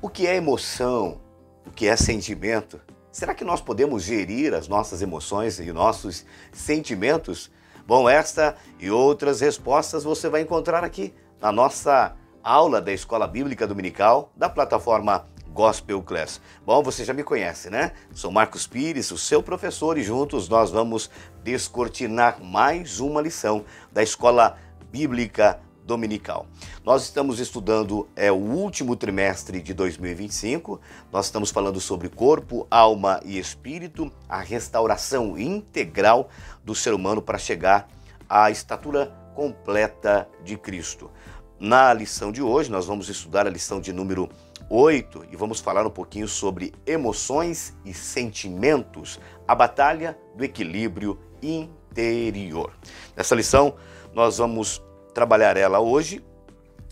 O que é emoção? O que é sentimento? Será que nós podemos gerir as nossas emoções e nossos sentimentos? Bom, esta e outras respostas você vai encontrar aqui na nossa aula da Escola Bíblica Dominical da plataforma Gospel Class. Bom, você já me conhece, né? Sou Marcos Pires, o seu professor, e juntos nós vamos descortinar mais uma lição da Escola Bíblica Dominical. Nós estamos estudando o último trimestre de 2025, nós estamos falando sobre corpo, alma e espírito, a restauração integral do ser humano para chegar à estatura completa de Cristo. Na lição de hoje, nós vamos estudar a lição de número 8 e vamos falar um pouquinho sobre emoções e sentimentos, a batalha do equilíbrio interior. Nessa lição, nós vamos trabalhar ela hoje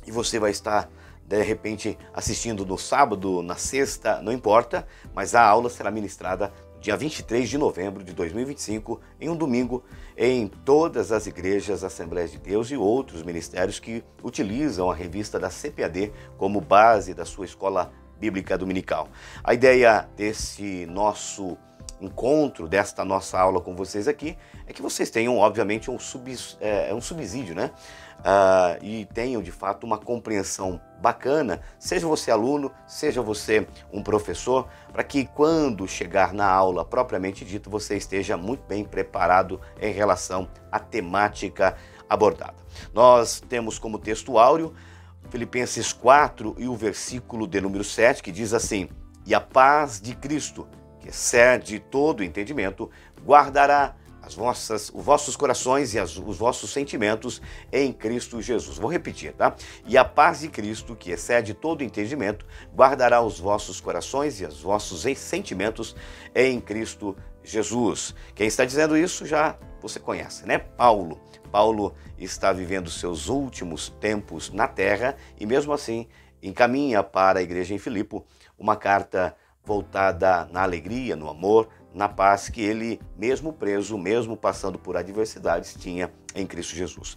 e você vai estar, de repente, assistindo no sábado, na sexta, não importa, mas a aula será ministrada dia 23 de novembro de 2025, em um domingo, em todas as igrejas, Assembleias de Deus e outros ministérios que utilizam a revista da CPAD como base da sua escola bíblica dominical. A ideia desse nosso encontro, desta nossa aula com vocês aqui, é que vocês tenham, obviamente, um subsídio, né? E tenham, de fato, uma compreensão bacana, seja você aluno, seja você um professor, para que quando chegar na aula propriamente dita, você esteja muito bem preparado em relação à temática abordada. Nós temos como texto áureo Filipenses 4 e o versículo de número 7, que diz assim: "E a paz de Cristo, que excede todo entendimento, guardará os vossos corações e os vossos sentimentos em Cristo Jesus." Vou repetir, tá? "E a paz de Cristo, que excede todo entendimento, guardará os vossos corações e os vossos sentimentos em Cristo Jesus." Quem está dizendo isso já você conhece, né? Paulo. Paulo está vivendo seus últimos tempos na terra e mesmo assim encaminha para a igreja em Filipe uma carta voltada na alegria, no amor, na paz que ele, mesmo preso, mesmo passando por adversidades, tinha em Cristo Jesus.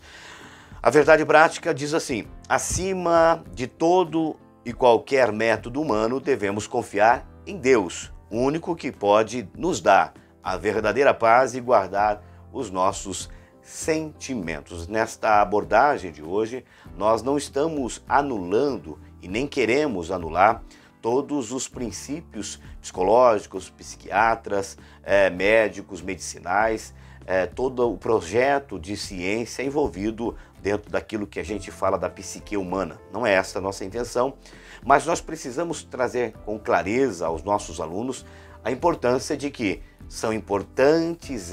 A verdade prática diz assim: acima de todo e qualquer método humano, devemos confiar em Deus, o único que pode nos dar a verdadeira paz e guardar os nossos sentimentos. Nesta abordagem de hoje, nós não estamos anulando e nem queremos anular todos os princípios psicológicos, psiquiatras, médicos, medicinais, todo o projeto de ciência envolvido dentro daquilo que a gente fala da psique humana. Não é essa a nossa intenção, mas nós precisamos trazer com clareza aos nossos alunos a importância de que são importantes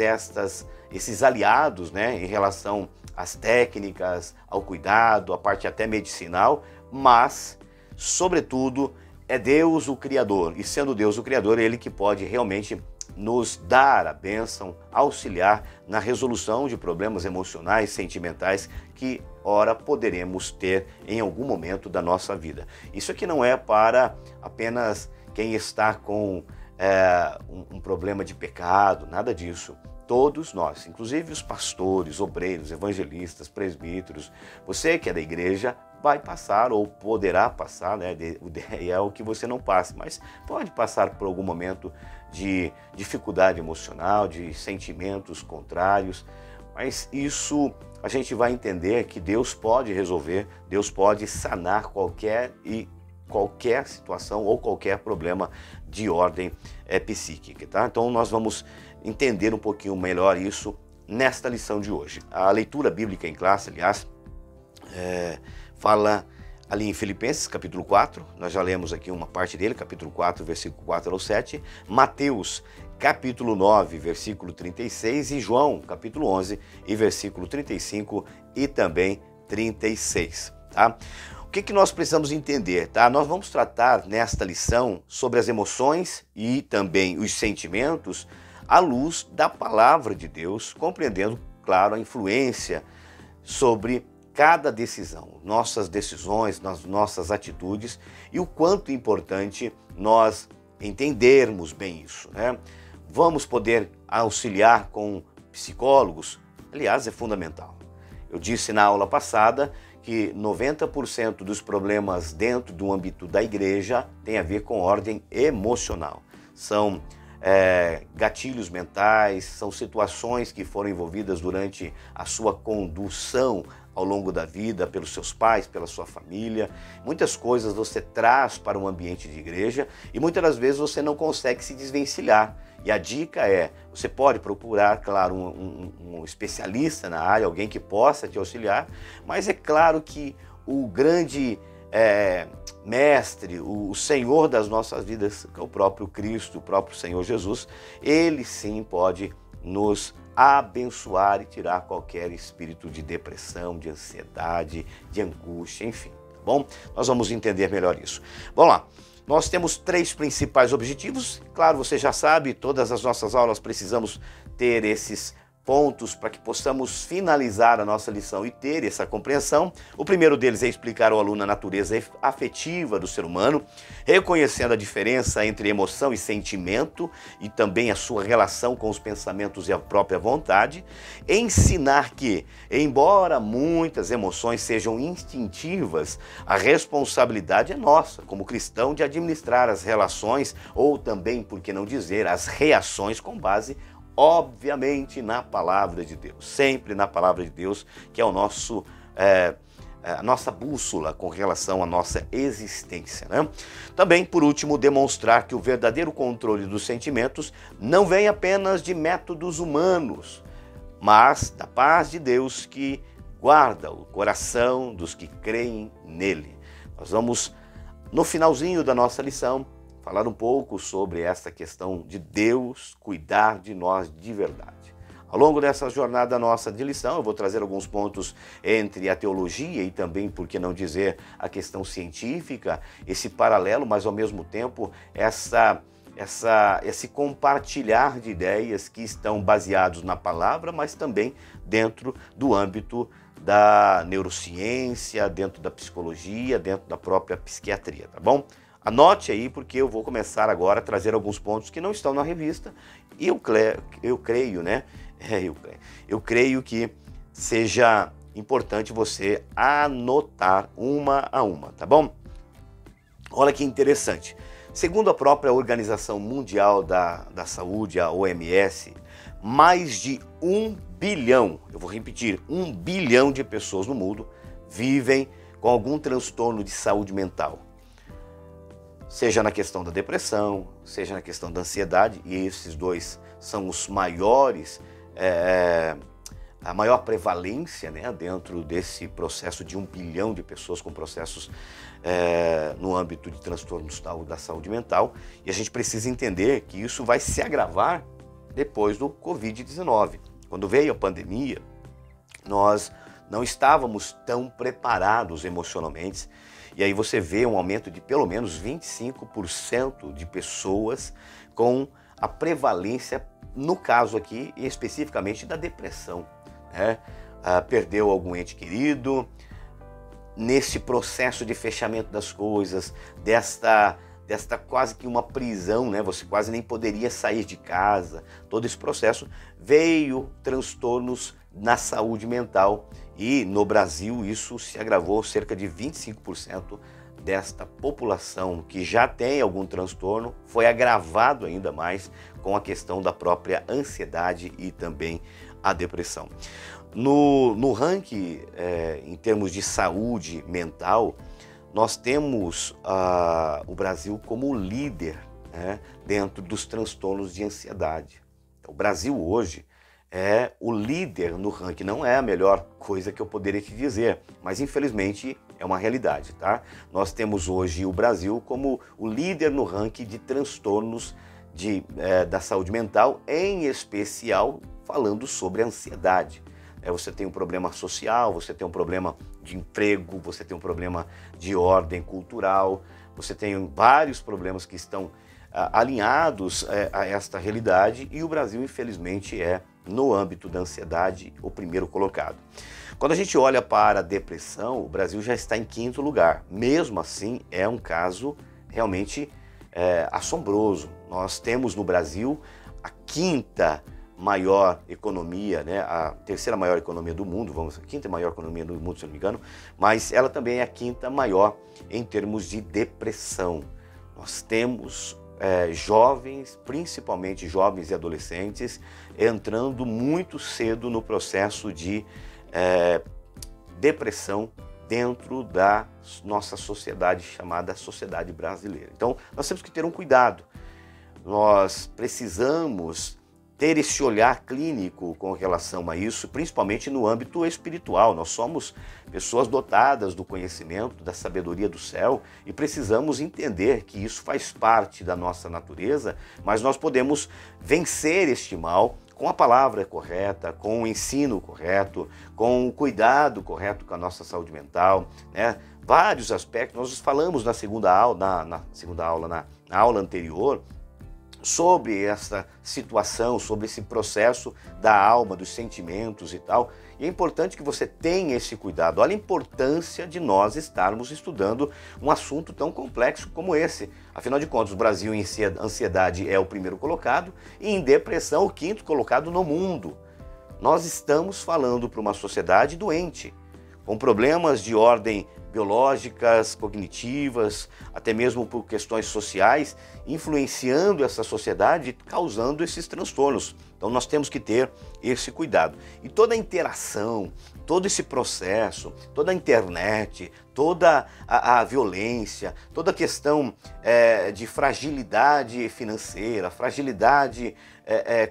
esses aliados, né, em relação às técnicas, ao cuidado, à parte até medicinal, mas, sobretudo, é Deus o Criador, e sendo Deus o Criador, Ele que pode realmente nos dar a bênção, auxiliar na resolução de problemas emocionais, sentimentais que, ora, poderemos ter em algum momento da nossa vida. Isso aqui não é para apenas quem está com um problema de pecado, nada disso. Todos nós, inclusive os pastores, obreiros, evangelistas, presbíteros, você que é da igreja, vai passar ou poderá passar, né? O ideal é que você não passe, mas pode passar por algum momento de dificuldade emocional, de sentimentos contrários, mas isso a gente vai entender que Deus pode resolver, Deus pode sanar qualquer situação ou qualquer problema de ordem psíquica, tá? Então nós vamos entender um pouquinho melhor isso nesta lição de hoje. A leitura bíblica em classe, aliás, fala ali em Filipenses, capítulo 4, nós já lemos aqui uma parte dele, capítulo 4, versículo 4 ao 7, Mateus, capítulo 9, versículo 36, e João, capítulo 11, e versículo 35 e também 36, tá? O que nós precisamos entender, tá? Nós vamos tratar nesta lição sobre as emoções e também os sentimentos à luz da palavra de Deus, compreendendo, claro, a influência sobre cada decisão, nossas decisões, nas nossas atitudes e o quanto importante nós entendermos bem isso, né? Vamos poder auxiliar com psicólogos, aliás, é fundamental. Eu disse na aula passada que 90% dos problemas dentro do âmbito da igreja tem a ver com ordem emocional. São gatilhos mentais, são situações que foram envolvidas durante a sua condução ao longo da vida, pelos seus pais, pela sua família. Muitas coisas você traz para um ambiente de igreja e muitas das vezes você não consegue se desvencilhar. E a dica é, você pode procurar, claro, um especialista na área, alguém que possa te auxiliar, mas é claro que o grande mestre, o Senhor das nossas vidas, que é o próprio Cristo, o próprio Senhor Jesus, ele sim pode nos abençoar e tirar qualquer espírito de depressão, de ansiedade, de angústia, enfim, tá bom? Nós vamos entender melhor isso. Vamos lá. Nós temos 3 principais objetivos. Claro, você já sabe, todas as nossas aulas precisamos ter esses pontos para que possamos finalizar a nossa lição e ter essa compreensão. O primeiro deles é explicar ao aluno a natureza afetiva do ser humano, reconhecendo a diferença entre emoção e sentimento e também a sua relação com os pensamentos e a própria vontade. Ensinar que, embora muitas emoções sejam instintivas, a responsabilidade é nossa, como cristão, de administrar as relações ou também, por que não dizer, as reações com base obviamente na palavra de Deus, sempre na palavra de Deus, que é o nosso, a nossa bússola com relação à nossa existência, né? Também, por último, demonstrar que o verdadeiro controle dos sentimentos não vem apenas de métodos humanos, mas da paz de Deus que guarda o coração dos que creem nele. Nós vamos, no finalzinho da nossa lição, falar um pouco sobre essa questão de Deus cuidar de nós de verdade. Ao longo dessa jornada nossa de lição, eu vou trazer alguns pontos entre a teologia e também, por que não dizer, a questão científica, esse paralelo, mas ao mesmo tempo esse compartilhar de ideias que estão baseados na palavra, mas também dentro do âmbito da neurociência, dentro da psicologia, dentro da própria psiquiatria, tá bom? Anote aí, porque eu vou começar agora a trazer alguns pontos que não estão na revista e eu creio, né? Eu creio que seja importante você anotar uma a uma, tá bom? Olha que interessante. Segundo a própria Organização Mundial da Saúde, a OMS, mais de 1 bilhão, eu vou repetir, 1 bilhão de pessoas no mundo vivem com algum transtorno de saúde mental. Seja na questão da depressão, seja na questão da ansiedade, e esses dois são os maiores, a maior prevalência, né, dentro desse processo de 1 bilhão de pessoas com processos no âmbito de transtornos da saúde mental. E a gente precisa entender que isso vai se agravar depois do Covid-19. Quando veio a pandemia, nós não estávamos tão preparados emocionalmente. E aí você vê um aumento de pelo menos 25% de pessoas com a prevalência, no caso aqui, especificamente da depressão, né? Perdeu algum ente querido, nesse processo de fechamento das coisas, desta quase que uma prisão, né? Você quase nem poderia sair de casa. Todo esse processo veio transtornos na saúde mental e no Brasil isso se agravou. Cerca de 25% desta população que já tem algum transtorno foi agravado ainda mais com a questão da própria ansiedade e também a depressão. No ranking, em termos de saúde mental, nós temos o Brasil como líder, né, dentro dos transtornos de ansiedade. O Brasil hoje é o líder no ranking. Não é a melhor coisa que eu poderia te dizer, mas infelizmente é uma realidade, tá? Nós temos hoje o Brasil como o líder no ranking de transtornos da saúde mental, em especial falando sobre a ansiedade. Você tem um problema social, você tem um problema de emprego, você tem um problema de ordem cultural, você tem vários problemas que estão alinhados a esta realidade, e o Brasil, infelizmente, é, no âmbito da ansiedade, o primeiro colocado. Quando a gente olha para a depressão, o Brasil já está em 5º lugar. Mesmo assim, é um caso realmente assombroso. Nós temos no Brasil a 5ª maior economia, né? A terceira maior economia do mundo, a quinta maior economia do mundo, se não me engano, mas ela também é a quinta maior em termos de depressão. Nós temos jovens, principalmente jovens e adolescentes, entrando muito cedo no processo de depressão dentro da nossa sociedade chamada sociedade brasileira. Então, nós temos que ter um cuidado. Nós precisamos ter esse olhar clínico com relação a isso, principalmente no âmbito espiritual. Nós somos pessoas dotadas do conhecimento, da sabedoria do céu e precisamos entender que isso faz parte da nossa natureza, mas nós podemos vencer este mal com a palavra correta, com o ensino correto, com o cuidado correto com a nossa saúde mental, né? Vários aspectos. Nós falamos na aula anterior, sobre essa situação, sobre esse processo da alma, dos sentimentos e tal. E é importante que você tenha esse cuidado. Olha a importância de nós estarmos estudando um assunto tão complexo como esse. Afinal de contas, o Brasil em ansiedade é o primeiro colocado e em depressão o quinto colocado no mundo. Nós estamos falando para uma sociedade doente, com problemas de ordem biológicas, cognitivas, até mesmo por questões sociais, influenciando essa sociedade, causando esses transtornos. Então nós temos que ter esse cuidado. E toda a interação, todo esse processo, toda a internet, toda a violência, toda a questão de fragilidade financeira, fragilidade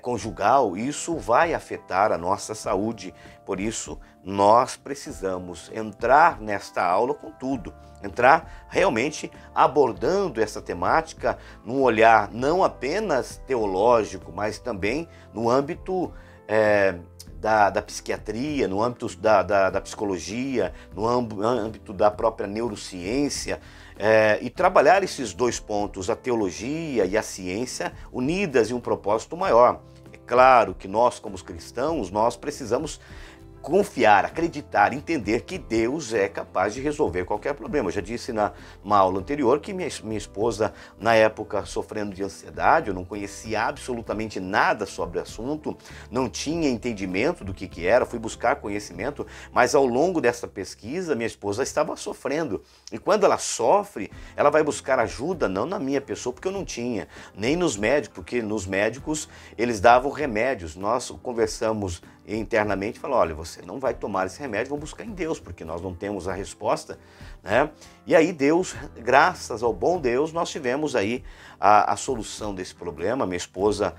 conjugal, isso vai afetar a nossa saúde. Por isso, nós precisamos entrar nesta aula com tudo, entrar realmente abordando essa temática num olhar não apenas teológico, mas também no âmbito da psiquiatria, no âmbito da psicologia, no âmbito da própria neurociência, e trabalhar esses dois pontos, a teologia e a ciência, unidas em um propósito maior. É claro que nós, como cristãos, nós precisamos confiar, acreditar, entender que Deus é capaz de resolver qualquer problema. Eu já disse numa aula anterior que minha esposa, na época, sofrendo de ansiedade, eu não conhecia absolutamente nada sobre o assunto, não tinha entendimento do que era, fui buscar conhecimento, mas ao longo dessa pesquisa, minha esposa estava sofrendo. E quando ela sofre, ela vai buscar ajuda, não na minha pessoa, porque eu não tinha, nem nos médicos, porque nos médicos eles davam remédios. Nós conversamos internamente, falou: olha, você não vai tomar esse remédio, vamos buscar em Deus, porque nós não temos a resposta, né? E aí Deus, graças ao bom Deus, nós tivemos aí a solução desse problema. Minha esposa,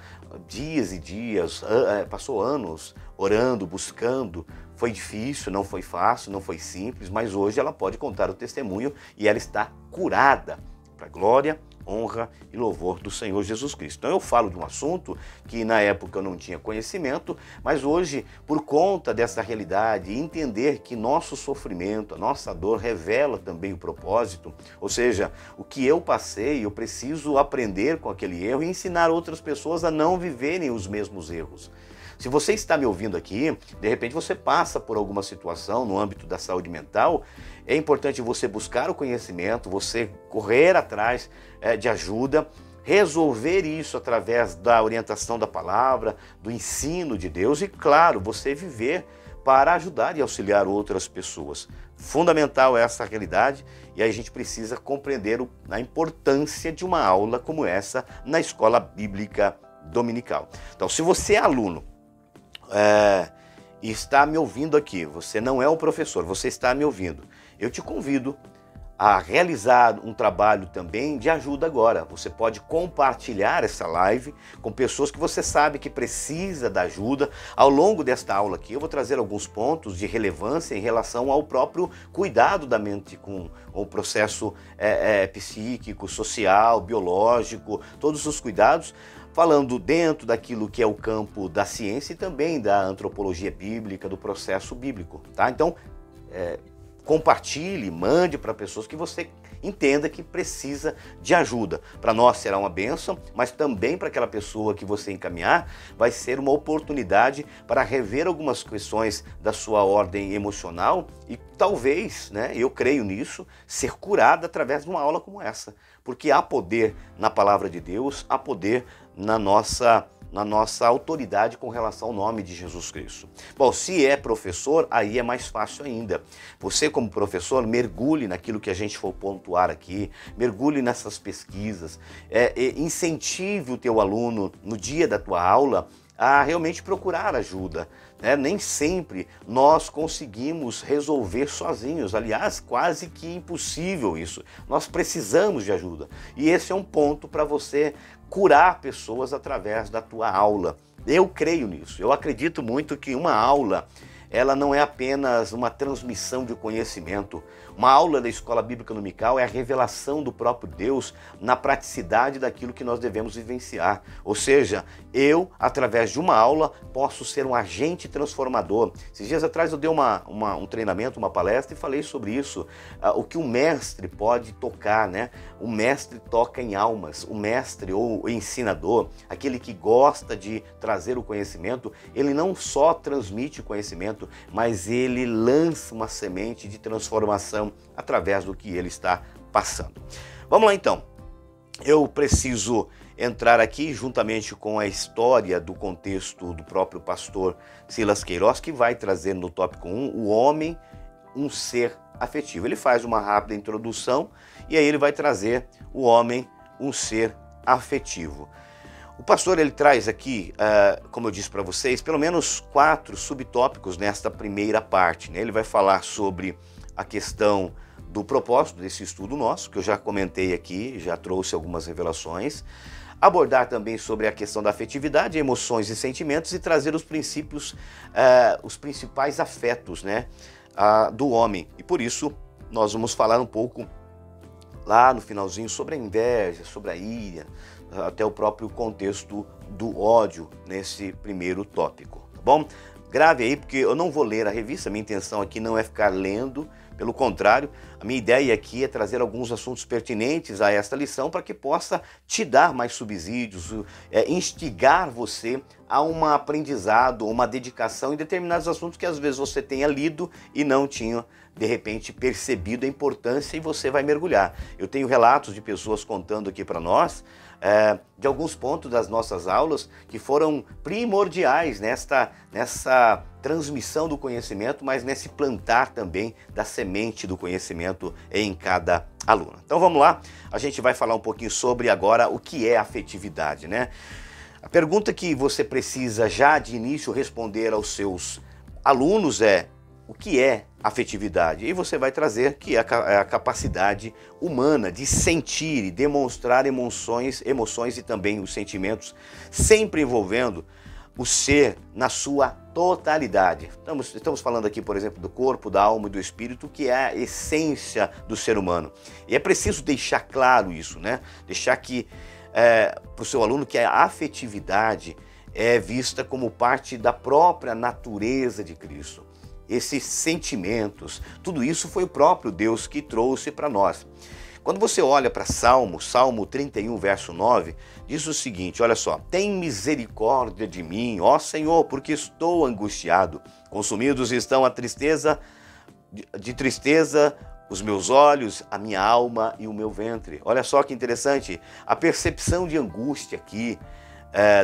dias e dias, passou anos orando, buscando. Foi difícil, não foi fácil, não foi simples, mas hoje ela pode contar o testemunho e ela está curada, para a glória, honra e louvor do Senhor Jesus Cristo. Então eu falo de um assunto que na época eu não tinha conhecimento, mas hoje, por conta dessa realidade, entender que nosso sofrimento, a nossa dor revela também o propósito, ou seja, o que eu passei, eu preciso aprender com aquele erro e ensinar outras pessoas a não viverem os mesmos erros. Se você está me ouvindo aqui, de repente você passa por alguma situação no âmbito da saúde mental, é importante você buscar o conhecimento, você correr atrás de ajuda, resolver isso através da orientação da palavra, do ensino de Deus e, claro, você viver para ajudar e auxiliar outras pessoas. Fundamental é essa realidade e aí a gente precisa compreender a importância de uma aula como essa na escola bíblica dominical. Então, se você é aluno, e está me ouvindo aqui, você não é o professor, você está me ouvindo, eu te convido a realizar um trabalho também de ajuda agora. Você pode compartilhar essa live com pessoas que você sabe que precisa da ajuda. Ao longo desta aula aqui, eu vou trazer alguns pontos de relevância em relação ao próprio cuidado da mente com o processo psíquico, social, biológico, todos os cuidados, falando dentro daquilo que é o campo da ciência e também da antropologia bíblica, do processo bíblico, tá? Então, compartilhe, mande para pessoas que você entenda que precisa de ajuda. Para nós será uma bênção, mas também para aquela pessoa que você encaminhar, vai ser uma oportunidade para rever algumas questões da sua ordem emocional e talvez, né, eu creio nisso, ser curada através de uma aula como essa. Porque há poder na palavra de Deus, há poder na nossa na nossa autoridade com relação ao nome de Jesus Cristo. Bom, se é professor, aí é mais fácil ainda. Você, como professor, mergulhe naquilo que a gente for pontuar aqui, mergulhe nessas pesquisas, incentive o teu aluno no dia da tua aula a realmente procurar ajuda. Nem sempre nós conseguimos resolver sozinhos, aliás, quase que impossível isso. Nós precisamos de ajuda. E esse é um ponto para você curar pessoas através da tua aula. Eu creio nisso, eu acredito muito que uma aula, ela não é apenas uma transmissão de conhecimento. Uma aula da Escola Bíblica Dominical é a revelação do próprio Deus na praticidade daquilo que nós devemos vivenciar. Ou seja, eu, através de uma aula, posso ser um agente transformador. Esses dias atrás eu dei um treinamento, uma palestra e falei sobre isso. O que o mestre pode tocar, né? O mestre toca em almas. O mestre ou o ensinador, aquele que gosta de trazer o conhecimento, ele não só transmite o conhecimento, mas ele lança uma semente de transformação através do que ele está passando. Vamos lá então. Eu preciso entrar aqui juntamente com a história do contexto do próprio pastor Silas Queiroz, que vai trazer no tópico 1 o homem, um ser afetivo. Ele faz uma rápida introdução e aí ele vai trazer o homem, um ser afetivo. O pastor ele traz aqui, como eu disse para vocês, pelo menos 4 subtópicos nesta primeira parte, né? Ele vai falar sobre a questão do propósito desse estudo nosso, que eu já comentei aqui, já trouxe algumas revelações. Abordar também sobre a questão da afetividade, emoções e sentimentos e trazer os princípios, os principais afetos, né, do homem. E por isso nós vamos falar um pouco lá no finalzinho sobre a inveja, sobre a ira, até o próprio contexto do ódio nesse primeiro tópico, tá bom? Grave aí, porque eu não vou ler a revista, minha intenção aqui não é ficar lendo, pelo contrário, a minha ideia aqui é trazer alguns assuntos pertinentes a esta lição para que possa te dar mais subsídios, instigar você a um aprendizado, uma dedicação em determinados assuntos que às vezes você tenha lido e não tinha, de repente, percebido a importância e você vai mergulhar. Eu tenho relatos de pessoas contando aqui para nós de alguns pontos das nossas aulas que foram primordiais nessa transmissão do conhecimento, mas nesse plantar também da semente do conhecimento em cada aluno. Então vamos lá, a gente vai falar um pouquinho sobre agora o que é afetividade, né? A pergunta que você precisa já de início responder aos seus alunos é: o que é afetividade? E você vai trazer que é a capacidade humana de sentir e demonstrar emoções e também os sentimentos, sempre envolvendo o ser na sua totalidade. Estamos falando aqui, por exemplo, do corpo, da alma e do espírito, que é a essência do ser humano. E é preciso deixar claro isso, né? Deixar que para o seu aluno que a afetividade é vista como parte da própria natureza de Cristo. Esses sentimentos, tudo isso foi o próprio Deus que trouxe para nós. Quando você olha para Salmo 31, verso 9, diz o seguinte, olha só: tem misericórdia de mim, ó Senhor, porque estou angustiado. Consumidos estão de tristeza os meus olhos, a minha alma e o meu ventre. Olha só que interessante, a percepção de angústia aqui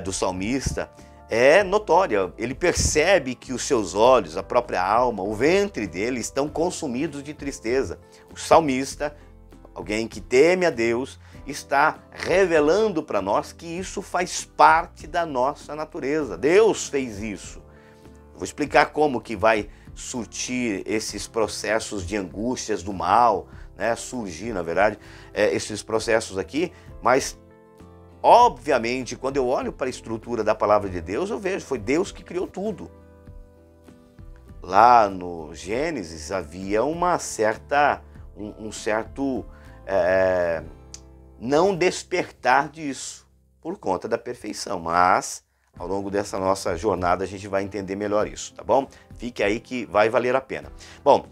do salmista é notória. Ele percebe que os seus olhos, a própria alma, o ventre dele estão consumidos de tristeza. O salmista, alguém que teme a Deus, está revelando para nós que isso faz parte da nossa natureza. Deus fez isso. Vou explicar como que vai surtir esses processos de angústias do mal, né? Surgir, na verdade, esses processos aqui, mas obviamente, quando eu olho para a estrutura da palavra de Deus, eu vejo, foi Deus que criou tudo. Lá no Gênesis havia um certo não despertar disso, por conta da perfeição, mas ao longo dessa nossa jornada a gente vai entender melhor isso, tá bom? Fique aí que vai valer a pena. Bom,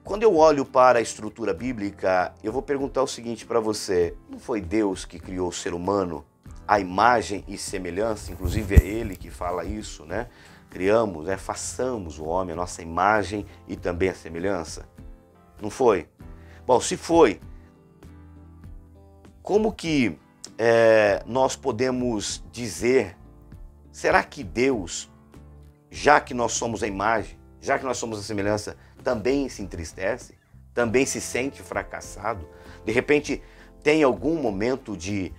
quando eu olho para a estrutura bíblica, eu vou perguntar o seguinte para você: não foi Deus que criou o ser humano à imagem e semelhança? Inclusive é Ele que fala isso, né? Criamos, façamos o homem a nossa imagem e também a semelhança. Não foi? Bom, se foi, como que nós podemos dizer, será que Deus, já que nós somos a imagem, já que nós somos a semelhança, também se entristece? Também se sente fracassado? De repente tem algum momento de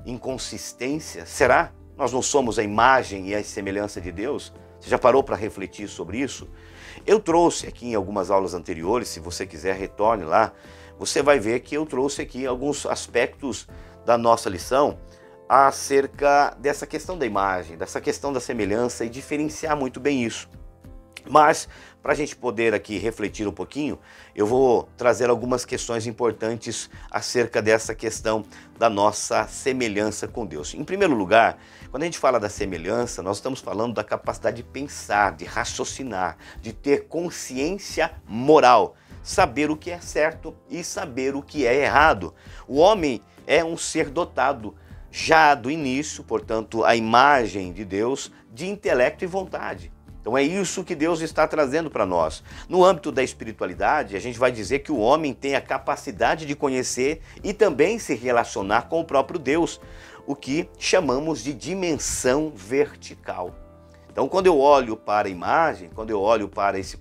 inconsistência? Será? Nós não somos a imagem e a semelhança de Deus? Você já parou para refletir sobre isso? Eu trouxe aqui em algumas aulas anteriores, se você quiser retorne lá, você vai ver que eu trouxe aqui alguns aspectos da nossa lição acerca dessa questão da imagem, dessa questão da semelhança e diferenciar muito bem isso. Mas, para a gente poder aqui refletir um pouquinho, eu vou trazer algumas questões importantes acerca dessa questão da nossa semelhança com Deus. Em primeiro lugar, quando a gente fala da semelhança, nós estamos falando da capacidade de pensar, de raciocinar, de ter consciência moral, saber o que é certo e saber o que é errado. O homem é um ser dotado, já do início, portanto, a imagem de Deus, de intelecto e vontade. Então é isso que Deus está trazendo para nós. No âmbito da espiritualidade, a gente vai dizer que o homem tem a capacidade de conhecer e também se relacionar com o próprio Deus, o que chamamos de dimensão vertical. Então, quando eu olho para a imagem, quando eu olho para esse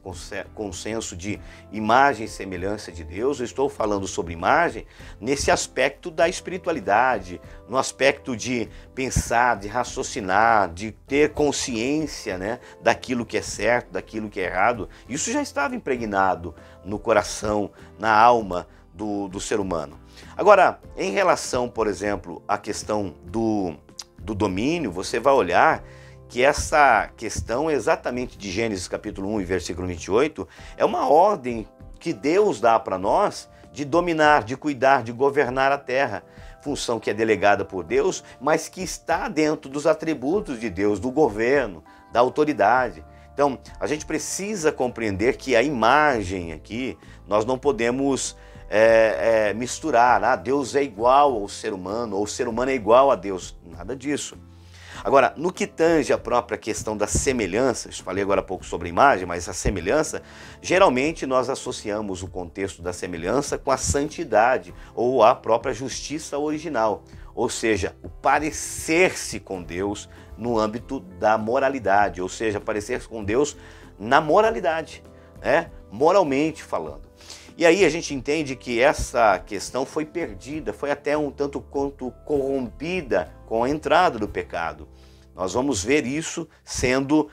consenso de imagem e semelhança de Deus, eu estou falando sobre imagem nesse aspecto da espiritualidade, no aspecto de pensar, de raciocinar, de ter consciência, né, daquilo que é certo, daquilo que é errado. Isso já estava impregnado no coração, na alma do ser humano. Agora, em relação, por exemplo, à questão do domínio, você vai olhar que essa questão exatamente de Gênesis capítulo 1 e versículo 28 é uma ordem que Deus dá para nós de dominar, de cuidar, de governar a terra. Função que é delegada por Deus, mas que está dentro dos atributos de Deus, do governo, da autoridade. Então, a gente precisa compreender que a imagem aqui, nós não podemos misturar. Deus é igual ao ser humano, ou o ser humano é igual a Deus. Nada disso. Agora, no que tange a própria questão da semelhança, eu falei agora há pouco sobre a imagem, mas a semelhança, geralmente nós associamos o contexto da semelhança com a santidade ou a própria justiça original, ou seja, o parecer-se com Deus no âmbito da moralidade, ou seja, parecer-se com Deus na moralidade, moralmente falando. E aí a gente entende que essa questão foi perdida, foi até um tanto quanto corrompida com a entrada do pecado. Nós vamos ver isso sendo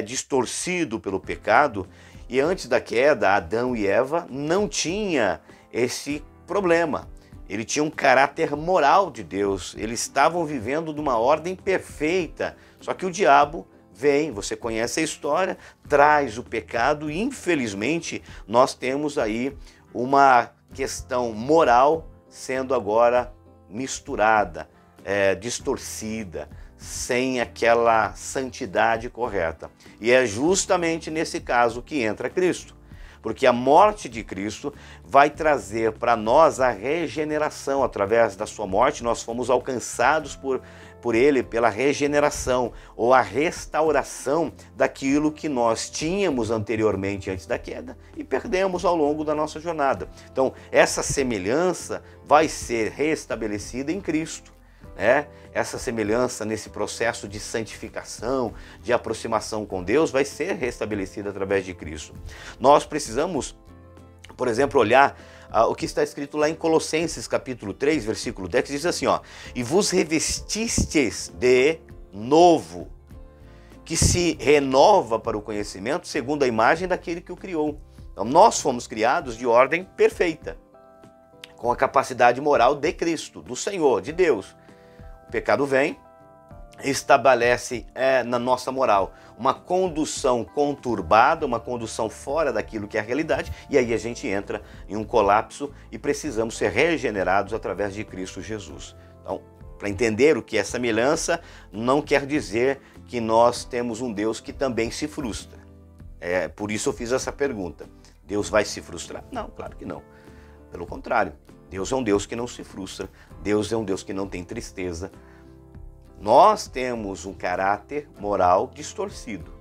distorcido pelo pecado. E antes da queda, Adão e Eva não tinham esse problema. Ele tinha um caráter moral de Deus. Eles estavam vivendo numa ordem perfeita. Só que o diabo vem, você conhece a história, traz o pecado e infelizmente nós temos aí uma questão moral sendo agora misturada, distorcida, sem aquela santidade correta. E é justamente nesse caso que entra Cristo, porque a morte de Cristo vai trazer para nós a regeneração. Através da sua morte nós fomos alcançados por ele, pela regeneração ou a restauração daquilo que nós tínhamos anteriormente antes da queda e perdemos ao longo da nossa jornada. Então, essa semelhança vai ser restabelecida em Cristo. Essa semelhança nesse processo de santificação, de aproximação com Deus, vai ser restabelecida através de Cristo. Nós precisamos, por exemplo, olhar o que está escrito lá em Colossenses capítulo 3, versículo 10, que diz assim, e vos revestistes de novo, que se renova para o conhecimento segundo a imagem daquele que o criou. Então, nós fomos criados de ordem perfeita, com a capacidade moral de Cristo, do Senhor, de Deus. O pecado vem, estabelece na nossa moral uma condução conturbada, uma condução fora daquilo que é a realidade, e aí a gente entra em um colapso e precisamos ser regenerados através de Cristo Jesus. Então, para entender o que é semelhança, não quer dizer que nós temos um Deus que também se frustra. Por isso eu fiz essa pergunta. Deus vai se frustrar? Não, claro que não. Pelo contrário, Deus é um Deus que não se frustra, Deus é um Deus que não tem tristeza. Nós temos um caráter moral distorcido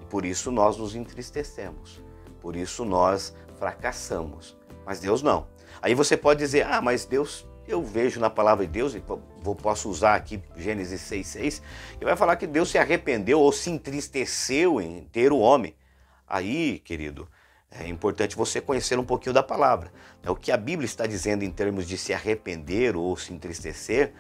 e por isso nós nos entristecemos, por isso nós fracassamos, mas Deus não. Aí você pode dizer, mas Deus, eu vejo na palavra de Deus, e posso usar aqui Gênesis 6,6, que vai falar que Deus se arrependeu ou se entristeceu em ter o homem. Aí, querido, é importante você conhecer um pouquinho da palavra. O que a Bíblia está dizendo em termos de se arrepender ou se entristecer,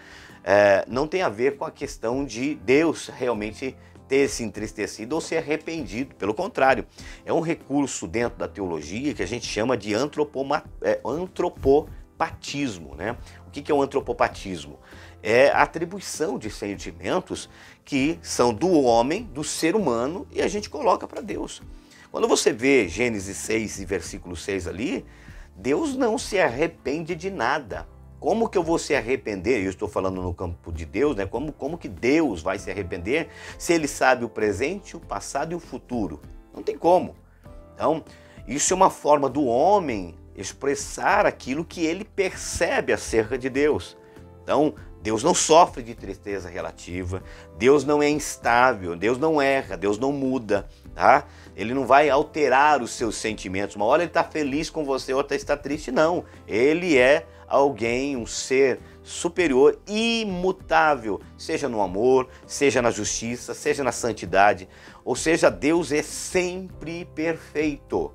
não tem a ver com a questão de Deus realmente ter se entristecido ou se arrependido. Pelo contrário, é um recurso dentro da teologia que a gente chama de antropopatismo, né? O que é o antropopatismo? É a atribuição de sentimentos que são do homem, do ser humano, e a gente coloca para Deus. Quando você vê Gênesis 6 e versículo 6 ali, Deus não se arrepende de nada. Como que eu vou se arrepender? Eu estou falando no campo de Deus, né? Como que Deus vai se arrepender se Ele sabe o presente, o passado e o futuro? Não tem como. Então, isso é uma forma do homem expressar aquilo que ele percebe acerca de Deus. Então, Deus não sofre de tristeza relativa, Deus não é instável, Deus não erra, Deus não muda, tá? Ele não vai alterar os seus sentimentos. Uma hora ele está feliz com você, outra está triste, não. Ele é alguém, um ser superior, imutável, seja no amor, seja na justiça, seja na santidade. Ou seja, Deus é sempre perfeito.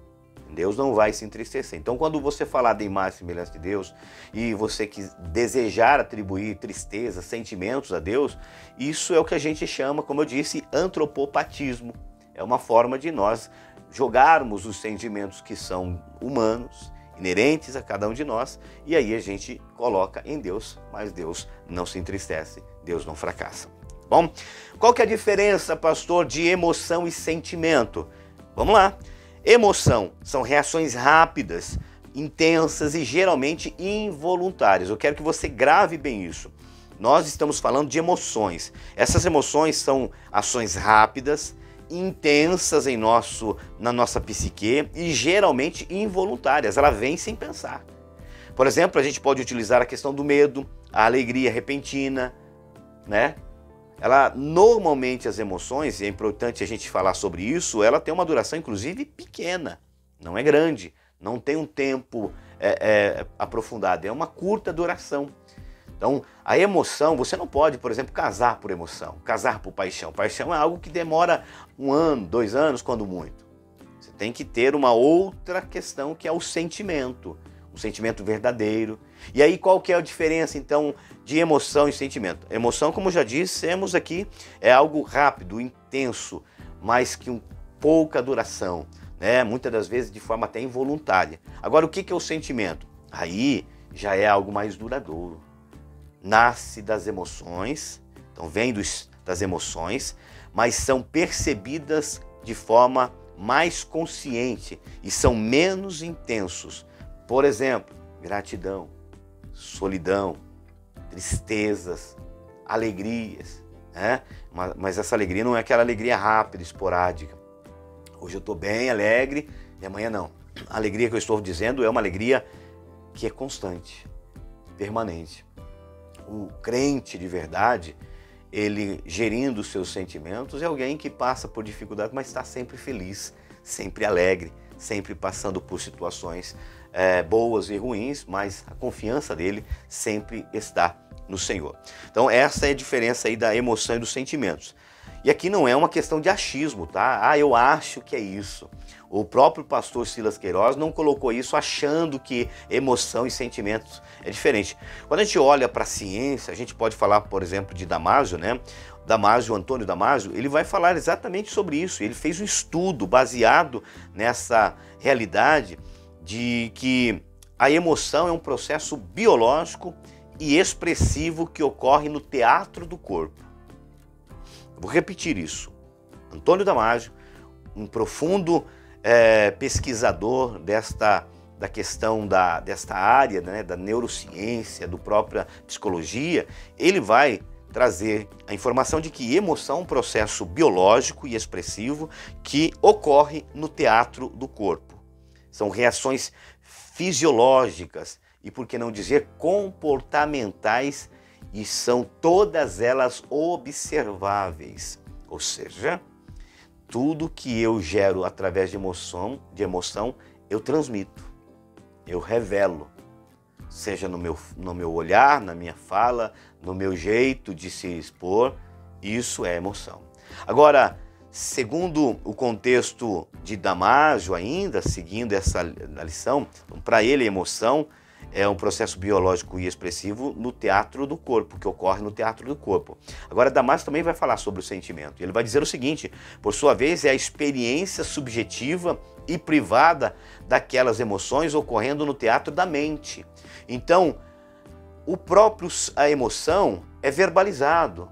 Deus não vai se entristecer. Então, quando você falar da imagem e semelhança de Deus e você desejar atribuir tristeza, sentimentos a Deus, isso é o que a gente chama, como eu disse, antropopatismo. É uma forma de nós jogarmos os sentimentos que são humanos, inerentes a cada um de nós, e aí a gente coloca em Deus, mas Deus não se entristece, Deus não fracassa. Bom, qual que é a diferença, pastor, de emoção e sentimento? Vamos lá. Emoção são reações rápidas, intensas e geralmente involuntárias. Eu quero que você grave bem isso. Nós estamos falando de emoções. Essas emoções são ações rápidas, intensas na nossa psique e geralmente involuntárias. Ela vem sem pensar. Por exemplo, a gente pode utilizar a questão do medo, a alegria repentina, né? Normalmente as emoções, e é importante a gente falar sobre isso, ela tem uma duração inclusive pequena, não é grande, não tem um tempo aprofundado, é uma curta duração. Então, a emoção, você não pode, por exemplo, casar por emoção, casar por paixão. Paixão é algo que demora 1 ano, 2 anos, quando muito. Você tem que ter uma outra questão que é o sentimento verdadeiro. E aí qual que é a diferença então de emoção e sentimento? Emoção, como já dissemos aqui, é algo rápido, intenso, mas que pouca duração, né? Muitas das vezes de forma até involuntária. Agora, o que é o sentimento? Aí já é algo mais duradouro. Nasce das emoções, então vem das emoções, mas são percebidas de forma mais consciente e são menos intensos. Por exemplo, gratidão, solidão, tristezas, alegrias, né? Mas essa alegria não é aquela alegria rápida, esporádica. Hoje eu estou bem, alegre, e amanhã não. A alegria que eu estou dizendo é uma alegria que é constante, permanente. O crente de verdade, ele gerindo os seus sentimentos, é alguém que passa por dificuldade, mas está sempre feliz, sempre alegre, sempre passando por situações boas e ruins, mas a confiança dele sempre está no Senhor. Então essa é a diferença aí da emoção e dos sentimentos. E aqui não é uma questão de achismo, tá? Eu acho que é isso. O próprio pastor Silas Queiroz não colocou isso achando que emoção e sentimentos é diferente. Quando a gente olha para a ciência, a gente pode falar, por exemplo, de Damásio, né? Antônio Damásio, ele vai falar exatamente sobre isso. Ele fez um estudo baseado nessa realidade de que a emoção é um processo biológico e expressivo que ocorre no teatro do corpo. Vou repetir isso. Antônio Damásio, um profundo pesquisador desta área, né, da neurociência, da própria psicologia, ele vai trazer a informação de que emoção é um processo biológico e expressivo que ocorre no teatro do corpo. São reações fisiológicas e, por que não dizer, comportamentais, e são todas elas observáveis. Ou seja, tudo que eu gero através de emoção, eu transmito, eu revelo. seja no meu olhar, na minha fala, no meu jeito de se expor, isso é emoção. Agora, segundo o contexto de Damásio ainda, seguindo essa lição, para ele a emoção é um processo biológico e expressivo no teatro do corpo, que ocorre no teatro do corpo. Agora, Damásio também vai falar sobre o sentimento. Ele vai dizer o seguinte: por sua vez, é a experiência subjetiva e privada daquelas emoções ocorrendo no teatro da mente. Então, a emoção é verbalizado,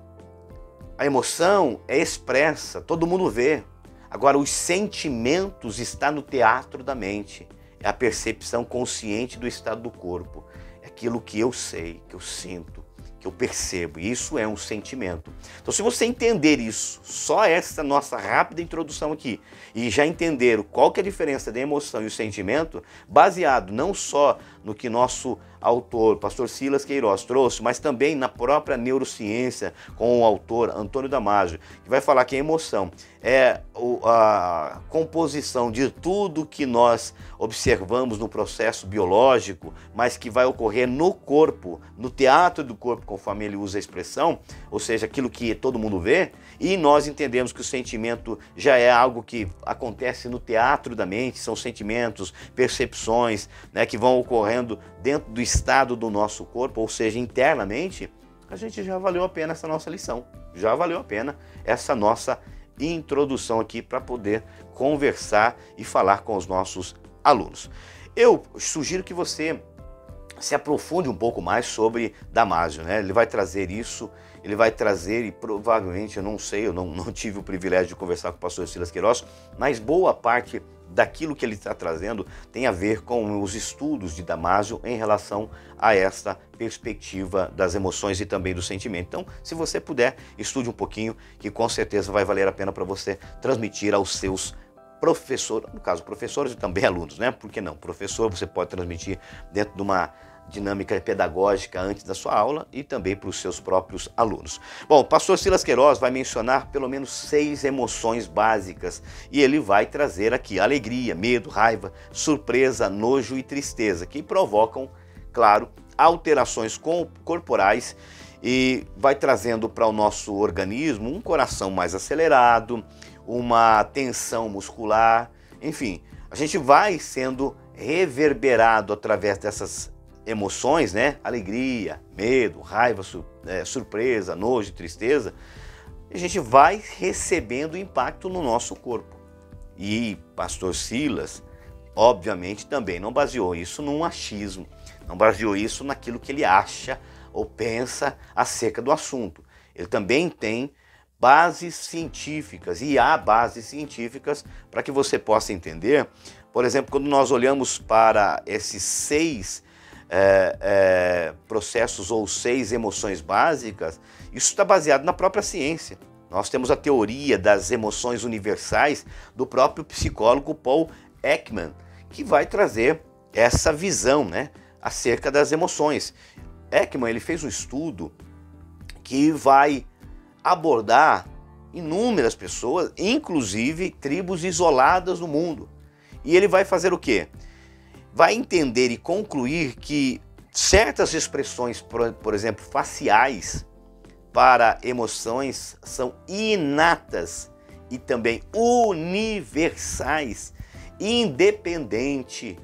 a emoção é expressa, todo mundo vê. Agora, os sentimentos estão no teatro da mente. É a percepção consciente do estado do corpo. É aquilo que eu sei, que eu sinto, que eu percebo. Isso é um sentimento. Então, se você entender isso, só essa nossa rápida introdução aqui, e já entender qual que é a diferença da emoção e o sentimento, baseado não só no que nosso autor, pastor Silas Queiroz, trouxe, mas também na própria neurociência, com o autor Antônio Damásio, que vai falar que a emoção é a composição de tudo que nós observamos no processo biológico, mas que vai ocorrer no corpo, no teatro do corpo, conforme ele usa a expressão, ou seja, aquilo que todo mundo vê, e nós entendemos que o sentimento já é algo que acontece no teatro da mente, são sentimentos, percepções, né, que vão ocorrendo dentro do estado do nosso corpo, ou seja, internamente. A gente já valeu a pena essa nossa lição, já valeu a pena essa nossa introdução aqui para poder conversar e falar com os nossos alunos. Eu sugiro que você se aprofunde um pouco mais sobre Damásio, né? Ele vai trazer isso, ele vai trazer, e provavelmente, eu não sei, eu não tive o privilégio de conversar com o pastor Silas Queiroz, mas boa parte daquilo que ele está trazendo tem a ver com os estudos de Damásio em relação a esta perspectiva das emoções e também do sentimento. Então, se você puder, estude um pouquinho, que com certeza vai valer a pena para você transmitir aos seus professores, no caso professores e também alunos, né? Por que não? Professor você pode transmitir dentro de uma dinâmica pedagógica antes da sua aula e também para os seus próprios alunos. Bom, o pastor Silas Queiroz vai mencionar pelo menos 6 emoções básicas e ele vai trazer aqui alegria, medo, raiva, surpresa, nojo e tristeza, que provocam, claro, alterações corporais e vai trazendo para o nosso organismo um coração mais acelerado, uma tensão muscular, enfim, a gente vai sendo reverberado através dessas emoções, né? Alegria, medo, raiva, surpresa, nojo, tristeza. A gente vai recebendo impacto no nosso corpo. E pastor Silas, obviamente, também não baseou isso num achismo, não baseou isso naquilo que ele acha ou pensa acerca do assunto. Ele também tem bases científicas, e há bases científicas para que você possa entender. Por exemplo, quando nós olhamos para esses 6 processos ou 6 emoções básicas, isso está baseado na própria ciência. Nós temos a teoria das emoções universais do próprio psicólogo Paul Ekman, que vai trazer essa visão, né, acerca das emoções. Ekman, ele fez um estudo que vai abordar inúmeras pessoas, inclusive tribos isoladas no mundo. E ele vai fazer o quê? Vai entender e concluir que certas expressões, por exemplo, faciais, para emoções são inatas e também universais, independente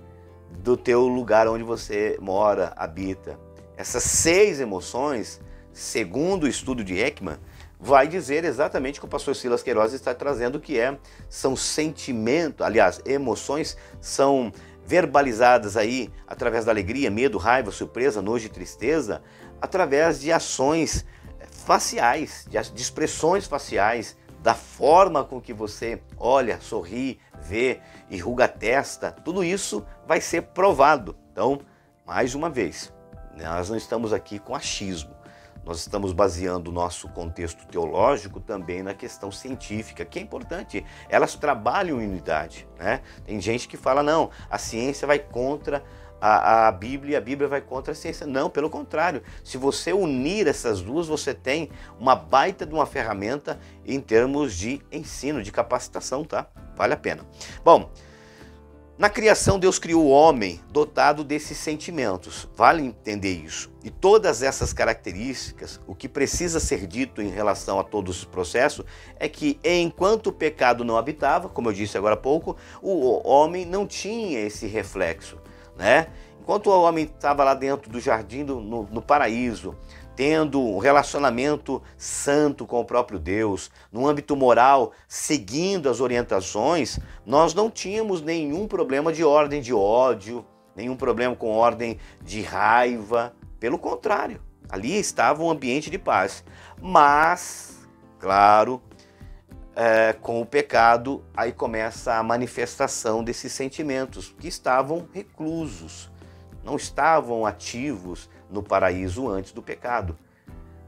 do teu lugar onde você mora, habita. Essas 6 emoções, segundo o estudo de Ekman, vai dizer exatamente o que o pastor Silas Queiroz está trazendo, que são sentimentos, aliás, emoções são verbalizadas aí através da alegria, medo, raiva, surpresa, nojo e tristeza, através de ações faciais, de expressões faciais, da forma com que você olha, sorri, vê, enruga a testa, tudo isso vai ser provado. Então, mais uma vez, nós não estamos aqui com achismo. Nós estamos baseando o nosso contexto teológico também na questão científica, que é importante. Elas trabalham em unidade, né? Tem gente que fala, não, a ciência vai contra a Bíblia e a Bíblia vai contra a ciência. Não, pelo contrário. Se você unir essas duas, você tem uma baita de uma ferramenta em termos de ensino, de capacitação, tá? Vale a pena. Bom, Na criação, Deus criou o homem dotado desses sentimentos. Vale entender isso. E todas essas características, o que precisa ser dito em relação a todos os processos é que enquanto o pecado não habitava, como eu disse agora há pouco, o homem não tinha esse reflexo, né? Enquanto o homem estava lá dentro do jardim, no paraíso, tendo um relacionamento santo com o próprio Deus, no âmbito moral, seguindo as orientações, nós não tínhamos nenhum problema de ordem de ódio, nenhum problema com ordem de raiva. Pelo contrário, ali estava um ambiente de paz. Mas, claro, com o pecado, aí começa a manifestação desses sentimentos que estavam reclusos, não estavam ativos no paraíso antes do pecado.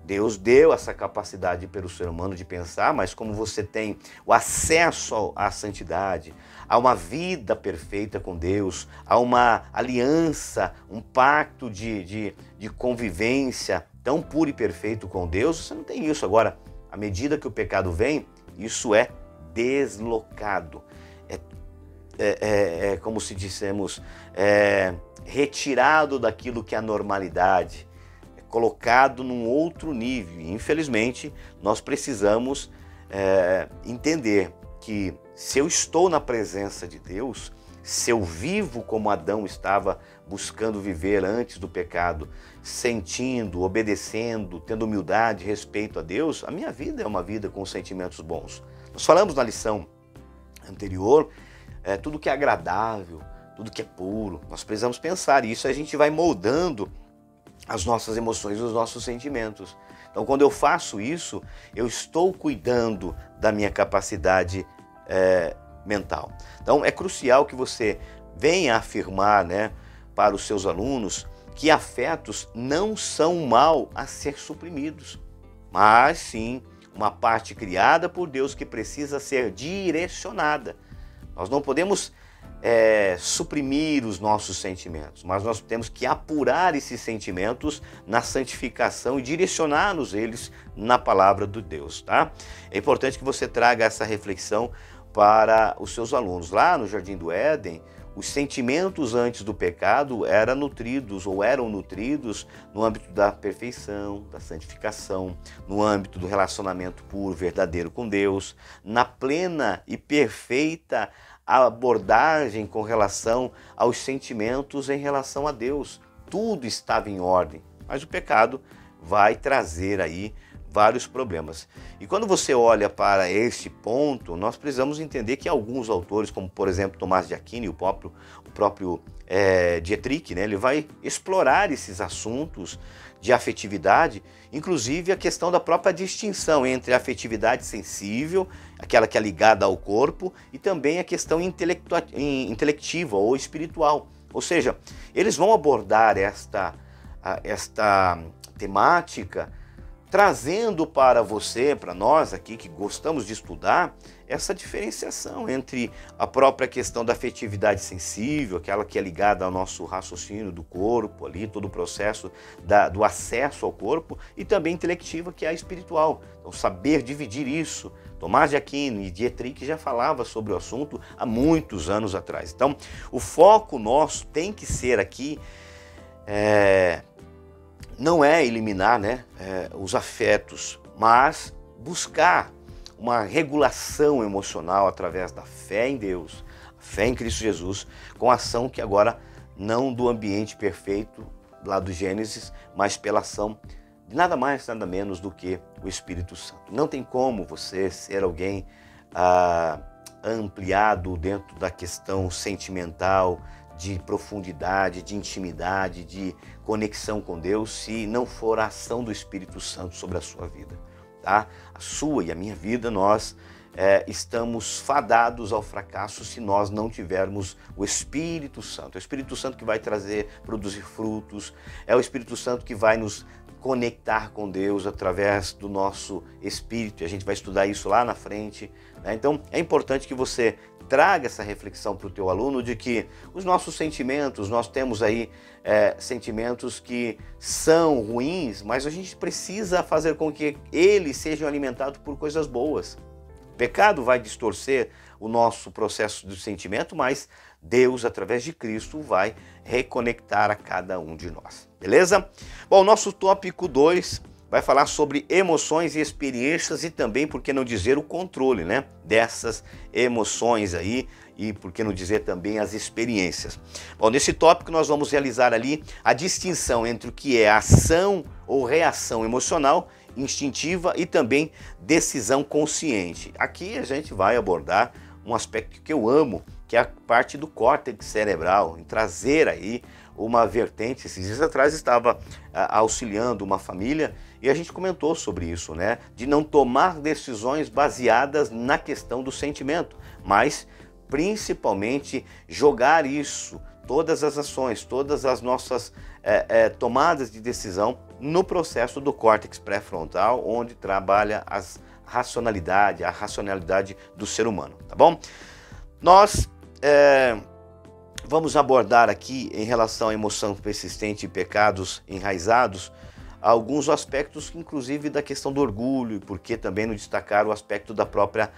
Deus deu essa capacidade para o ser humano de pensar, mas como você tem o acesso à santidade, a uma vida perfeita com Deus, a uma aliança, um pacto de convivência tão puro e perfeito com Deus, você não tem isso. Agora, à medida que o pecado vem, isso é deslocado. É como se dissemos, retirado daquilo que é a normalidade, colocado num outro nível. E, infelizmente, nós precisamos entender que se eu estou na presença de Deus, se eu vivo como Adão estava buscando viver antes do pecado, sentindo, obedecendo, tendo humildade, respeito a Deus, a minha vida é uma vida com sentimentos bons. Nós falamos na lição anterior, tudo que é agradável, tudo que é puro, nós precisamos pensar isso, a gente vai moldando as nossas emoções, os nossos sentimentos. Então, quando eu faço isso, eu estou cuidando da minha capacidade mental. Então, é crucial que você venha afirmar, né, para os seus alunos que afetos não são um mal a ser suprimidos, mas sim uma parte criada por Deus que precisa ser direcionada. Nós não podemos suprimir os nossos sentimentos, mas nós temos que apurar esses sentimentos na santificação e direcioná-los eles na palavra de Deus, tá? É importante que você traga essa reflexão para os seus alunos. Lá no Jardim do Éden, os sentimentos antes do pecado eram nutridos no âmbito da perfeição, da santificação, no âmbito do relacionamento puro, verdadeiro com Deus, na plena e perfeita abordagem com relação aos sentimentos em relação a Deus. Tudo estava em ordem, mas o pecado vai trazer aí vários problemas. E quando você olha para este ponto, nós precisamos entender que alguns autores, como por exemplo Tomás de Aquino e o próprio Dietrich, né, ele vai explorar esses assuntos de afetividade, inclusive a questão da própria distinção entre a afetividade sensível, aquela que é ligada ao corpo, e também a questão intelectiva ou espiritual. Ou seja, eles vão abordar esta temática trazendo para você, para nós aqui que gostamos de estudar, essa diferenciação entre a própria questão da afetividade sensível, aquela que é ligada ao nosso raciocínio do corpo, ali todo o processo do acesso ao corpo, e também intelectiva, que é a espiritual. Então, saber dividir isso. Tomás de Aquino e Dietrich já falava sobre o assunto há muitos anos atrás. Então, o foco nosso tem que ser aqui não é eliminar, né, os afetos, mas buscar uma regulação emocional através da fé em Deus, a fé em Cristo Jesus, com a ação que agora não do ambiente perfeito lá do Gênesis, mas pela ação de nada mais, nada menos do que o Espírito Santo. Não tem como você ser alguém ampliado dentro da questão sentimental, de profundidade, de intimidade, de conexão com Deus, se não for a ação do Espírito Santo sobre a sua vida, tá? A sua e a minha vida, nós estamos fadados ao fracasso se nós não tivermos o Espírito Santo. É o Espírito Santo que vai produzir frutos, é o Espírito Santo que vai nos conectar com Deus através do nosso espírito, e a gente vai estudar isso lá na frente, né? Então, é importante que você traga essa reflexão para o teu aluno de que os nossos sentimentos, nós temos aí sentimentos que são ruins, mas a gente precisa fazer com que eles sejam alimentados por coisas boas. O pecado vai distorcer o nosso processo de sentimento, mas Deus, através de Cristo, vai reconectar a cada um de nós. Beleza? Bom, nosso tópico 2 vai falar sobre emoções e experiências e também, por que não dizer, o controle, né, dessas emoções aí e, por que não dizer, também as experiências. Bom, nesse tópico nós vamos realizar ali a distinção entre o que é ação ou reação emocional, instintiva e também decisão consciente. Aqui a gente vai abordar um aspecto que eu amo, que é a parte do córtex cerebral, em trazer aí uma vertente. Esses dias atrás estava auxiliando uma família e a gente comentou sobre isso, né? De não tomar decisões baseadas na questão do sentimento, mas principalmente jogar isso, todas as ações, todas as nossas tomadas de decisão no processo do córtex pré-frontal, onde trabalha a racionalidade do ser humano, tá bom? Nós vamos abordar aqui, em relação à emoção persistente e pecados enraizados, alguns aspectos, inclusive da questão do orgulho, porque também não destacar o aspecto da própria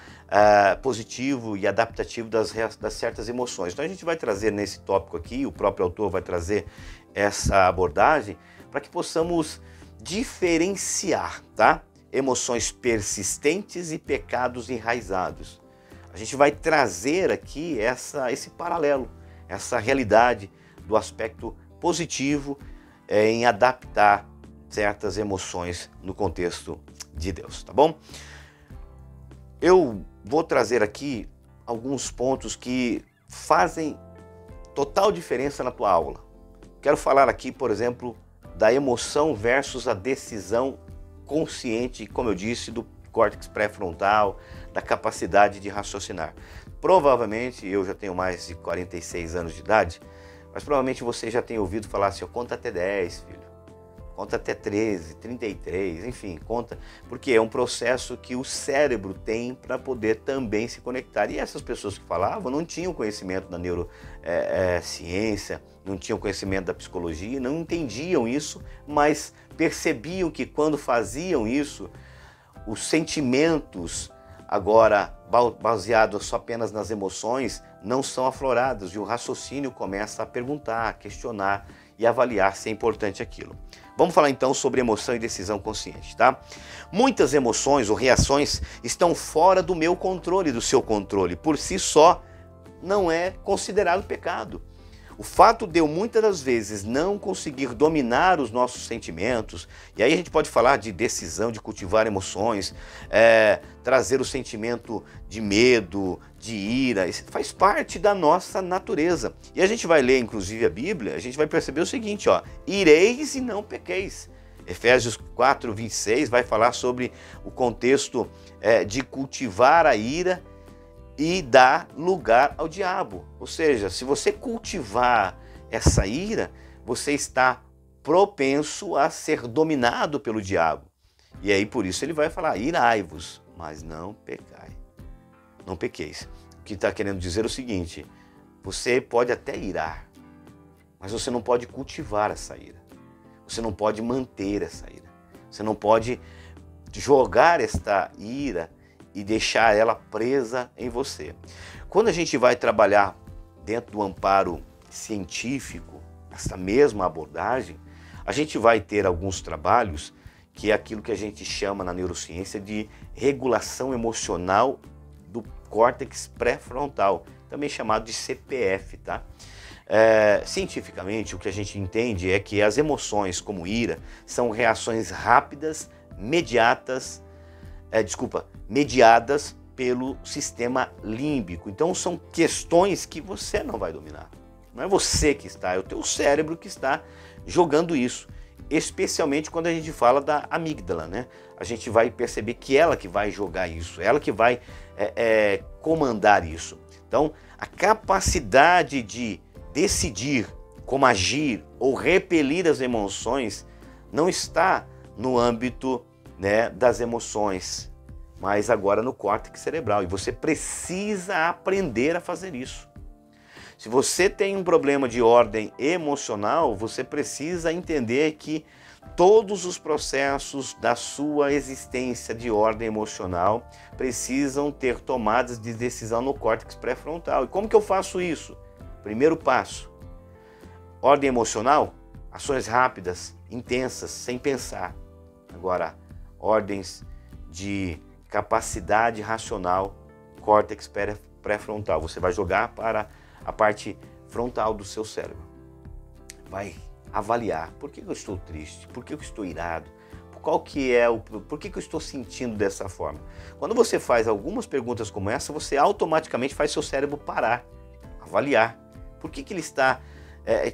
positivo e adaptativo das certas emoções. Então a gente vai trazer nesse tópico aqui, o próprio autor vai trazer essa abordagem, para que possamos diferenciar, tá? Emoções persistentes e pecados enraizados. A gente vai trazer aqui esse paralelo, essa realidade do aspecto positivo em adaptar certas emoções no contexto de Deus, tá bom? Eu vou trazer aqui alguns pontos que fazem total diferença na tua aula. Quero falar aqui, por exemplo, da emoção versus a decisão consciente, como eu disse, do córtex pré-frontal, da capacidade de raciocinar. Provavelmente, eu já tenho mais de 46 anos de idade, mas provavelmente você já tem ouvido falar assim, conta até 10, filho. Conta até 13, 33, enfim, conta, porque é um processo que o cérebro tem para poder também se conectar. E essas pessoas que falavam não tinham conhecimento da neurociência, não tinham conhecimento da psicologia, não entendiam isso, mas percebiam que quando faziam isso, os sentimentos, agora baseados só apenas nas emoções, não são aflorados e o raciocínio começa a perguntar, a questionar e avaliar se é importante aquilo. Vamos falar então sobre emoção e decisão consciente, tá? Muitas emoções ou reações estão fora do meu controle, do seu controle. Por si só, não é considerado pecado. O fato de eu muitas das vezes não conseguir dominar os nossos sentimentos, e aí a gente pode falar de decisão, de cultivar emoções, trazer o sentimento de medo, de ira, isso faz parte da nossa natureza. E a gente vai ler inclusive a Bíblia, a gente vai perceber o seguinte, ó, ireis e não pequeis. Efésios 4, 26 vai falar sobre o contexto de cultivar a ira e dar lugar ao diabo. Ou seja, se você cultivar essa ira, você está propenso a ser dominado pelo diabo. E aí por isso ele vai falar, irai-vos, mas não pecai. Não pequeis. O que está querendo dizer é o seguinte, você pode até irar, mas você não pode cultivar essa ira. Você não pode manter essa ira. Você não pode jogar esta ira e deixar ela presa em você. Quando a gente vai trabalhar dentro do amparo científico, essa mesma abordagem, a gente vai ter alguns trabalhos que é aquilo que a gente chama na neurociência de regulação emocional do córtex pré-frontal, também chamado de CPF, tá? Cientificamente, o que a gente entende é que as emoções como ira são reações rápidas, mediadas pelo sistema límbico. Então são questões que você não vai dominar. Não é você que está, é o teu cérebro que está jogando isso. Especialmente quando a gente fala da amígdala, né? A gente vai perceber que ela que vai jogar isso, ela que vai comandar isso. Então a capacidade de decidir como agir ou repelir as emoções não está no âmbito, né, das emoções, mas agora no córtex cerebral. E você precisa aprender a fazer isso. Se você tem um problema de ordem emocional, você precisa entender que todos os processos da sua existência de ordem emocional precisam ter tomadas de decisão no córtex pré-frontal. E como que eu faço isso? Primeiro passo: ordem emocional, ações rápidas, intensas, sem pensar. Agora, ordens de capacidade racional, córtex pré-frontal. Você vai jogar para a parte frontal do seu cérebro. Vai avaliar: por que eu estou triste? Por que eu estou irado? Por que eu estou sentindo dessa forma? Quando você faz algumas perguntas como essa, você automaticamente faz seu cérebro parar, avaliar. Por que ele está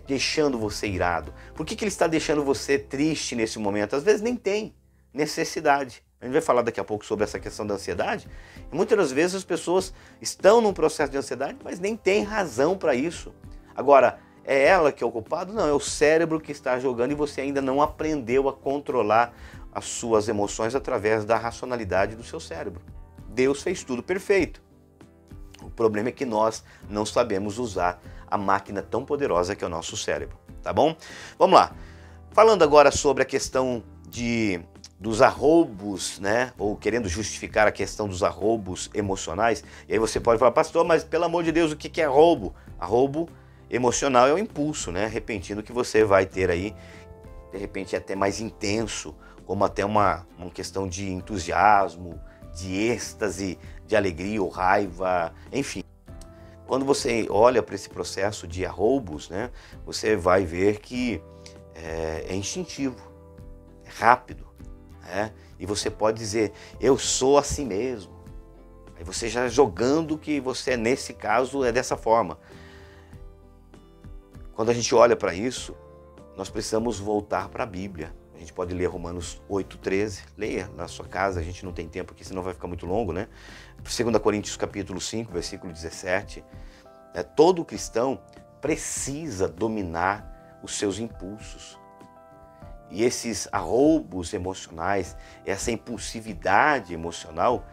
deixando você irado? Por que ele está deixando você triste nesse momento? Às vezes nem tem necessidade. A gente vai falar daqui a pouco sobre essa questão da ansiedade. E muitas das vezes as pessoas estão num processo de ansiedade, mas nem tem razão para isso. Agora, é ela que é o culpado? Não, é o cérebro que está jogando e você ainda não aprendeu a controlar as suas emoções através da racionalidade do seu cérebro. Deus fez tudo perfeito. O problema é que nós não sabemos usar a máquina tão poderosa que é o nosso cérebro, tá bom? Vamos lá. Falando agora sobre a questão dos arroubos, né? Ou querendo justificar a questão dos arroubos emocionais. E aí você pode falar: pastor, mas pelo amor de Deus, o que é arroubo? Arroubo emocional é o impulso, né, repentino que você vai ter aí, de repente até mais intenso, como até uma questão de entusiasmo, de êxtase, de alegria ou raiva, enfim. Quando você olha para esse processo de arroubos, né, você vai ver que é instintivo, é rápido, né, e você pode dizer: eu sou assim mesmo. Aí você já jogando que você, nesse caso, é dessa forma. Quando a gente olha para isso, nós precisamos voltar para a Bíblia. A gente pode ler Romanos 8,13, leia na sua casa, a gente não tem tempo aqui, senão vai ficar muito longo, né? 2 Coríntios capítulo 5, versículo 17. Todo cristão precisa dominar os seus impulsos. E esses arroubos emocionais, essa impulsividade emocional,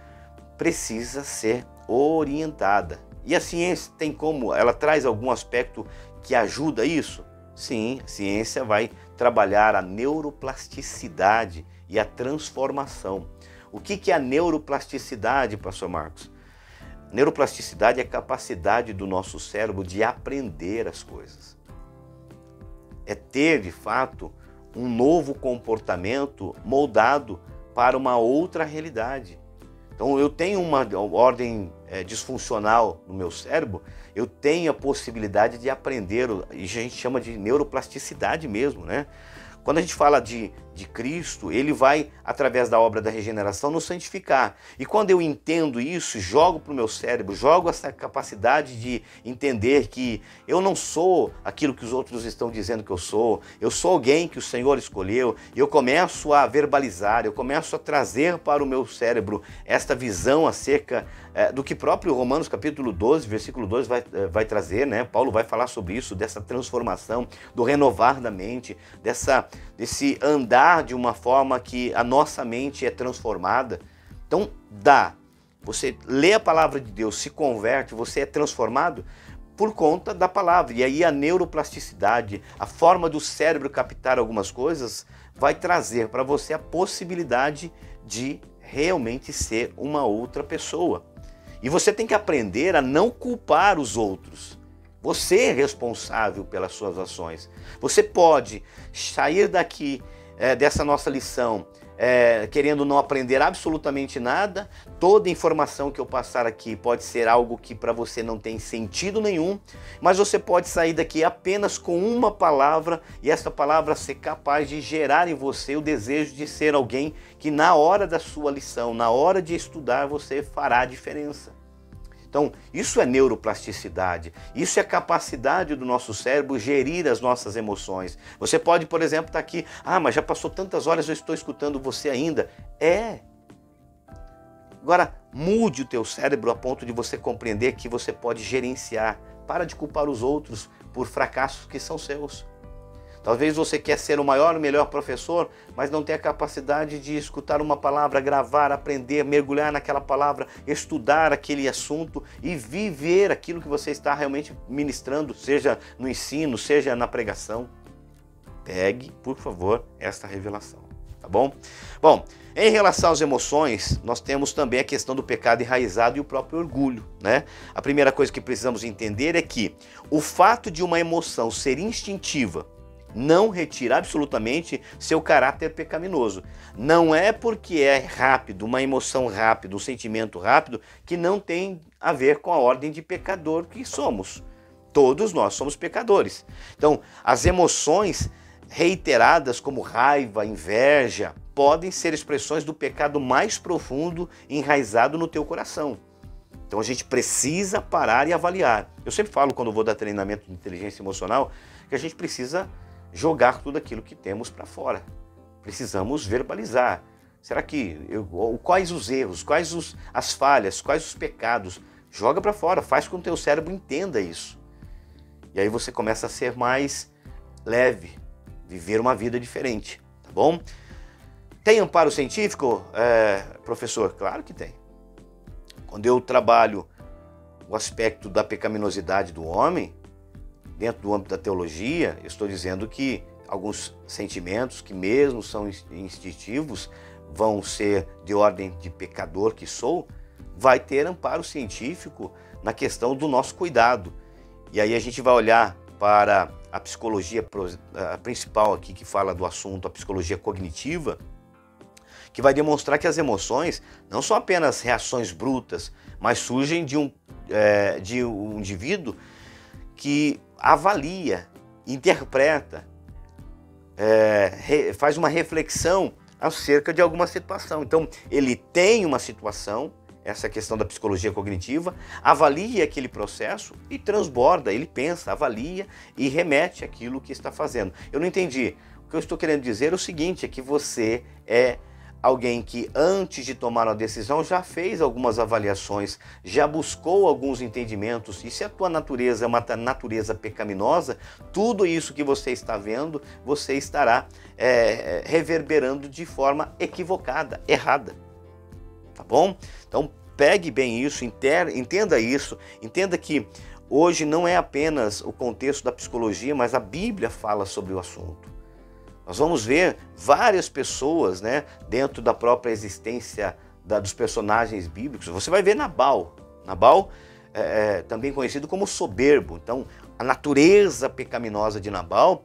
precisa ser orientada. E a ciência tem como? Ela traz algum aspecto que ajuda isso? Sim, a ciência vai trabalhar a neuroplasticidade e a transformação. O que é a neuroplasticidade, pastor Marcos? Neuroplasticidade é a capacidade do nosso cérebro de aprender as coisas. É ter, de fato, um novo comportamento moldado para uma outra realidade. Então eu tenho uma ordem disfuncional no meu cérebro, eu tenho a possibilidade de aprender, e a gente chama de neuroplasticidade mesmo, né? Quando a gente fala de Cristo, ele vai, através da obra da regeneração, nos santificar. E quando eu entendo isso, jogo para o meu cérebro, jogo essa capacidade de entender que eu não sou aquilo que os outros estão dizendo que eu sou alguém que o Senhor escolheu, e eu começo a verbalizar, eu começo a trazer para o meu cérebro esta visão acerca do que próprio Romanos capítulo 12, versículo 2 vai trazer, né? Paulo vai falar sobre isso, dessa transformação, do renovar da mente, desse andar de uma forma que a nossa mente é transformada. Então você lê a palavra de Deus, se converte, você é transformado por conta da palavra. E aí a neuroplasticidade, a forma do cérebro captar algumas coisas, vai trazer para você a possibilidade de realmente ser uma outra pessoa. E você tem que aprender a não culpar os outros. Você é responsável pelas suas ações. Você pode sair daqui dessa nossa lição querendo não aprender absolutamente nada. Toda informação que eu passar aqui pode ser algo que para você não tem sentido nenhum, mas você pode sair daqui apenas com uma palavra e essa palavra ser capaz de gerar em você o desejo de ser alguém que na hora da sua lição, na hora de estudar, você fará a diferença. Então, isso é neuroplasticidade, isso é a capacidade do nosso cérebro gerir as nossas emoções. Você pode, por exemplo, estar aqui: mas já passou tantas horas, eu estou escutando você ainda. Agora, mude o teu cérebro a ponto de você compreender que você pode gerenciar. Para de culpar os outros por fracassos que são seus. Talvez você quer ser o maior, o melhor professor, mas não tem a capacidade de escutar uma palavra, gravar, aprender, mergulhar naquela palavra, estudar aquele assunto e viver aquilo que você está realmente ministrando, seja no ensino, seja na pregação. Pegue, por favor, esta revelação, tá bom? Bom, em relação às emoções, nós temos também a questão do pecado enraizado e o próprio orgulho, né? A primeira coisa que precisamos entender é que o fato de uma emoção ser instintiva não retira absolutamente seu caráter pecaminoso. Não é porque é rápido, uma emoção rápida, um sentimento rápido, que não tem a ver com a ordem de pecador que somos. Todos nós somos pecadores. Então, as emoções reiteradas como raiva, inveja, podem ser expressões do pecado mais profundo enraizado no teu coração. Então a gente precisa parar e avaliar. Eu sempre falo quando vou dar treinamento de inteligência emocional que a gente precisa jogar tudo aquilo que temos para fora. Precisamos verbalizar. Será que quais os erros, quais as falhas, quais os pecados? Joga para fora, faz com que o teu cérebro entenda isso. E aí você começa a ser mais leve, viver uma vida diferente, tá bom? Tem amparo científico, professor? Claro que tem. Quando eu trabalho o aspecto da pecaminosidade do homem, dentro do âmbito da teologia, eu estou dizendo que alguns sentimentos que mesmo são instintivos, vão ser de ordem de pecador que sou, vai ter amparo científico na questão do nosso cuidado. E aí a gente vai olhar para a psicologia a principal aqui que fala do assunto, a psicologia cognitiva, que vai demonstrar que as emoções não são apenas reações brutas, mas surgem de um indivíduo que avalia, interpreta, faz uma reflexão acerca de alguma situação. Então, ele tem uma situação, essa questão da psicologia cognitiva, avalia aquele processo e transborda, ele pensa, avalia e remete aquilo que está fazendo. Eu não entendi. O que eu estou querendo dizer é o seguinte, é que você é alguém que antes de tomar uma decisão já fez algumas avaliações, já buscou alguns entendimentos, e se a tua natureza é uma natureza pecaminosa, tudo isso que você está vendo, você estará reverberando de forma equivocada, errada. Tá bom? Então pegue bem isso, entenda isso, entenda que hoje não é apenas o contexto da psicologia, mas a Bíblia fala sobre o assunto. Nós vamos ver várias pessoas, né, dentro da própria existência dos personagens bíblicos. Você vai ver Nabal. Nabal também conhecido como soberbo. Então, a natureza pecaminosa de Nabal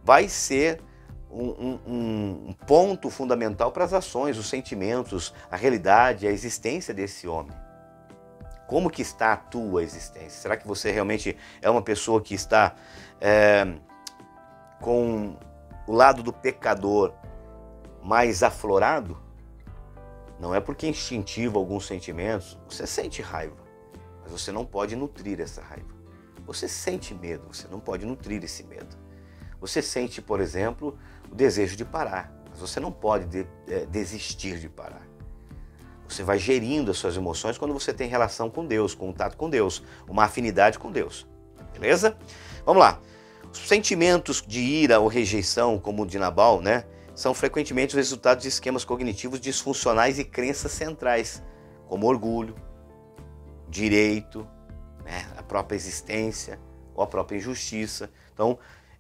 vai ser um ponto fundamental para as ações, os sentimentos, a realidade, a existência desse homem. Como que está a tua existência? Será que você realmente é uma pessoa que está com o lado do pecador mais aflorado? Não é porque é instintivo alguns sentimentos. Você sente raiva, mas você não pode nutrir essa raiva. Você sente medo, você não pode nutrir esse medo. Você sente, por exemplo, o desejo de parar, mas você não pode desistir de parar. Você vai gerindo as suas emoções quando você tem relação com Deus, contato com Deus, uma afinidade com Deus. Beleza? Vamos lá. Os sentimentos de ira ou rejeição, como o de Nabal, né, são frequentemente o resultado de esquemas cognitivos disfuncionais e crenças centrais, como orgulho, direito, né, a própria existência ou a própria injustiça. Então,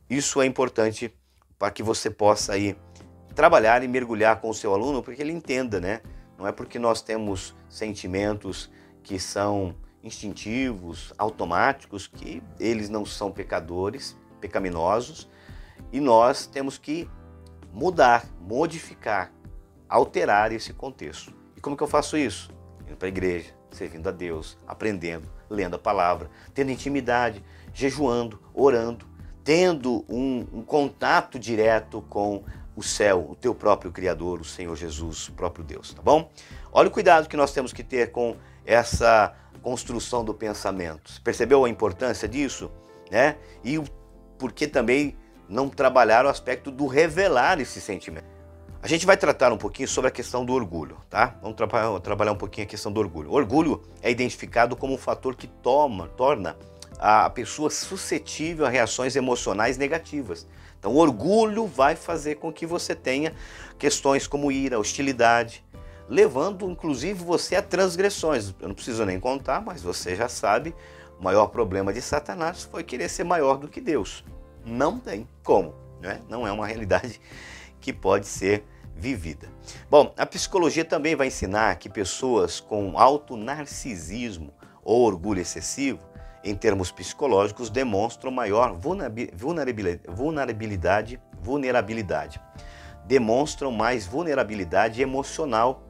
isso é importante para que você possa aí trabalhar e mergulhar com o seu aluno, porque ele entenda, né? Não é porque nós temos sentimentos que são instintivos, automáticos, que eles não são pecadores, pecaminosos, e nós temos que mudar, modificar, alterar esse contexto. E como que eu faço isso? Indo para a igreja, servindo a Deus, aprendendo, lendo a palavra, tendo intimidade, jejuando, orando, tendo um contato direto com o céu, o teu próprio Criador, o Senhor Jesus, o próprio Deus, tá bom? Olha o cuidado que nós temos que ter com essa construção do pensamento. Você percebeu a importância disso? Né? E por que também não trabalhar o aspecto do revelar esse sentimento? A gente vai tratar um pouquinho sobre a questão do orgulho, tá? Vamos trabalhar um pouquinho a questão do orgulho. O orgulho é identificado como um fator que torna a pessoa suscetível a reações emocionais negativas. Então o orgulho vai fazer com que você tenha questões como ira, hostilidade, levando inclusive você a transgressões. Eu não preciso nem contar, mas você já sabe, o maior problema de Satanás foi querer ser maior do que Deus. Não tem como, né? Não é uma realidade que pode ser vivida. Bom, a psicologia também vai ensinar que pessoas com alto narcisismo ou orgulho excessivo, em termos psicológicos, demonstram maior vulnerabilidade, demonstram mais vulnerabilidade emocional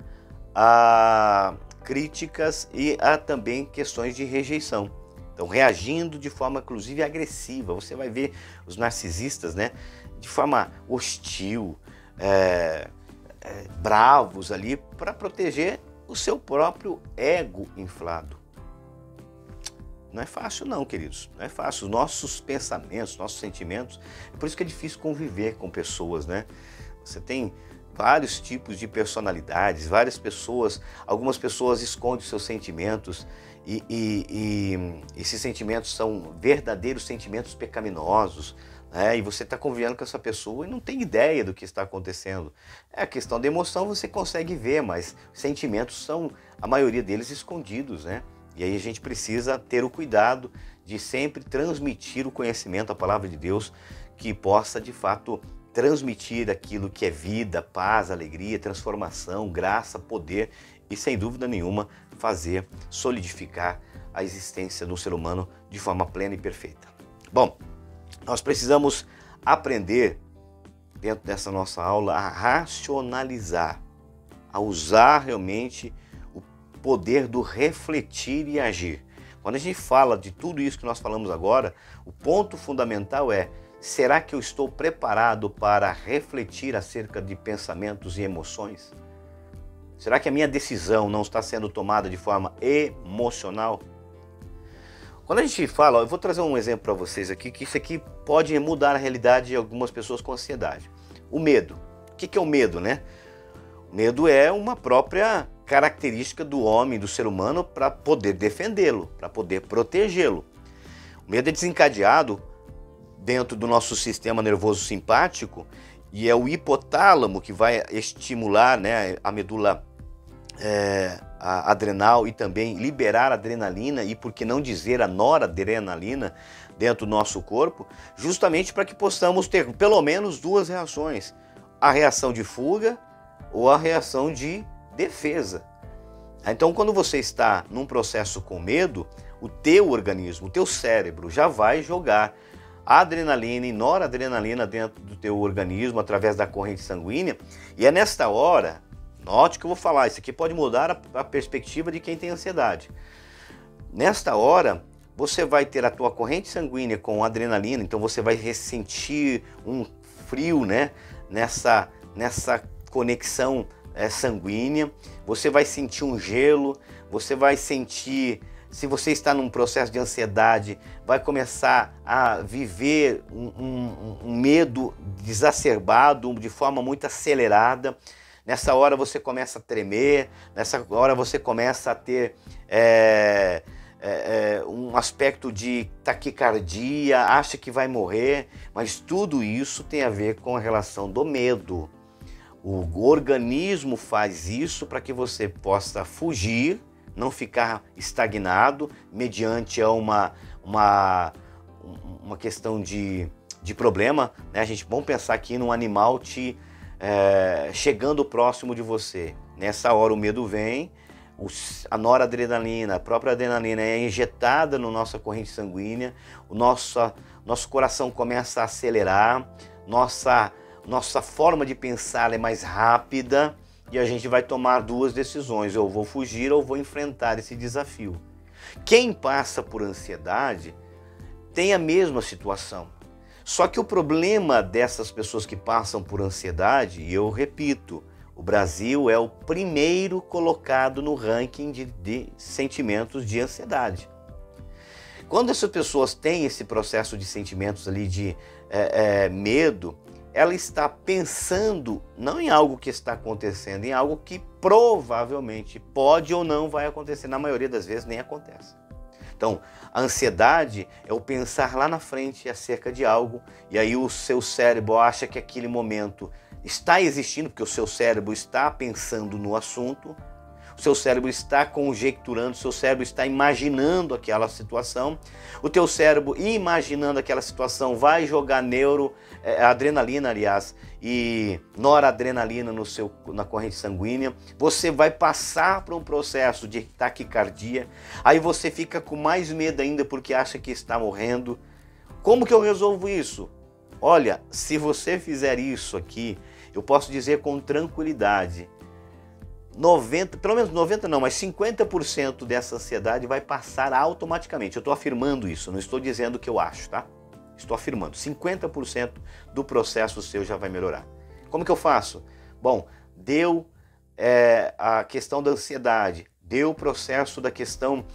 a críticas e a também questões de rejeição. Então, reagindo de forma, inclusive, agressiva. Você vai ver os narcisistas, né, de forma hostil, bravos ali, para proteger o seu próprio ego inflado. Não é fácil não, queridos, não é fácil. Os nossos pensamentos, nossos sentimentos, é por isso que é difícil conviver com pessoas, né? Você tem vários tipos de personalidades, várias pessoas, algumas pessoas escondem seus sentimentos e esses sentimentos são verdadeiros sentimentos pecaminosos, né? E você está convivendo com essa pessoa e não tem ideia do que está acontecendo. É a questão da emoção, você consegue ver, mas sentimentos são, a maioria deles, escondidos, né? E aí a gente precisa ter o cuidado de sempre transmitir o conhecimento, a palavra de Deus, que possa de fato transmitir aquilo que é vida, paz, alegria, transformação, graça, poder e sem dúvida nenhuma fazer solidificar a existência do ser humano de forma plena e perfeita. Bom, nós precisamos aprender dentro dessa nossa aula a racionalizar, a usar realmente poder do refletir e agir. Quando a gente fala de tudo isso que nós falamos agora, o ponto fundamental é: será que eu estou preparado para refletir acerca de pensamentos e emoções? Será que a minha decisão não está sendo tomada de forma emocional? Quando a gente fala, eu vou trazer um exemplo para vocês aqui, que isso aqui pode mudar a realidade de algumas pessoas com ansiedade. O medo. O que é o medo, né? O medo é uma própria característica do homem, do ser humano, para poder defendê-lo, para poder protegê-lo. O medo é desencadeado dentro do nosso sistema nervoso simpático e é o hipotálamo que vai estimular, né, a medula a adrenal e também liberar adrenalina e, por que não dizer, a noradrenalina dentro do nosso corpo, justamente para que possamos ter pelo menos duas reações: a reação de fuga ou a reação de defesa. Então, quando você está num processo com medo, o teu organismo, o teu cérebro já vai jogar adrenalina e noradrenalina dentro do teu organismo através da corrente sanguínea, e é nesta hora, note que eu vou falar, isso aqui pode mudar a perspectiva de quem tem ansiedade. Nesta hora, você vai ter a tua corrente sanguínea com adrenalina, então você vai ressentir um frio, né, nessa conexão sanguínea, você vai sentir um gelo, você vai sentir, se você está num processo de ansiedade, vai começar a viver um medo exacerbado de forma muito acelerada. Nessa hora você começa a tremer, nessa hora você começa a ter um aspecto de taquicardia, acha que vai morrer, mas tudo isso tem a ver com a relação do medo. O organismo faz isso para que você possa fugir, não ficar estagnado mediante uma questão de problema, né? Vamos pensar aqui num animal chegando próximo de você. Nessa hora o medo vem, a noradrenalina, a própria adrenalina é injetada na nossa corrente sanguínea, nosso coração começa a acelerar, nossa forma de pensar é mais rápida e a gente vai tomar duas decisões: eu vou fugir ou vou enfrentar esse desafio. Quem passa por ansiedade tem a mesma situação. Só que o problema dessas pessoas que passam por ansiedade, e eu repito, o Brasil é o primeiro colocado no ranking de sentimentos de ansiedade. Quando essas pessoas têm esse processo de sentimentos ali de medo, ela está pensando não em algo que está acontecendo, em algo que provavelmente pode ou não vai acontecer. Na maioria das vezes nem acontece. Então, a ansiedade é o pensar lá na frente acerca de algo, e aí o seu cérebro acha que aquele momento está existindo, porque o seu cérebro está pensando no assunto, o seu cérebro está conjecturando, o seu cérebro está imaginando aquela situação, o teu cérebro imaginando aquela situação vai jogar adrenalina, aliás, e noradrenalina na corrente sanguínea, você vai passar por um processo de taquicardia, aí você fica com mais medo ainda porque acha que está morrendo. Como que eu resolvo isso? Olha, se você fizer isso aqui, eu posso dizer com tranquilidade, 90, pelo menos 90 não, mas 50% dessa ansiedade vai passar automaticamente. Eu estou afirmando isso, não estou dizendo o que eu acho, tá? Estou afirmando, 50% do processo seu já vai melhorar. Como que eu faço? Bom, deu a questão da ansiedade, deu o processo da questão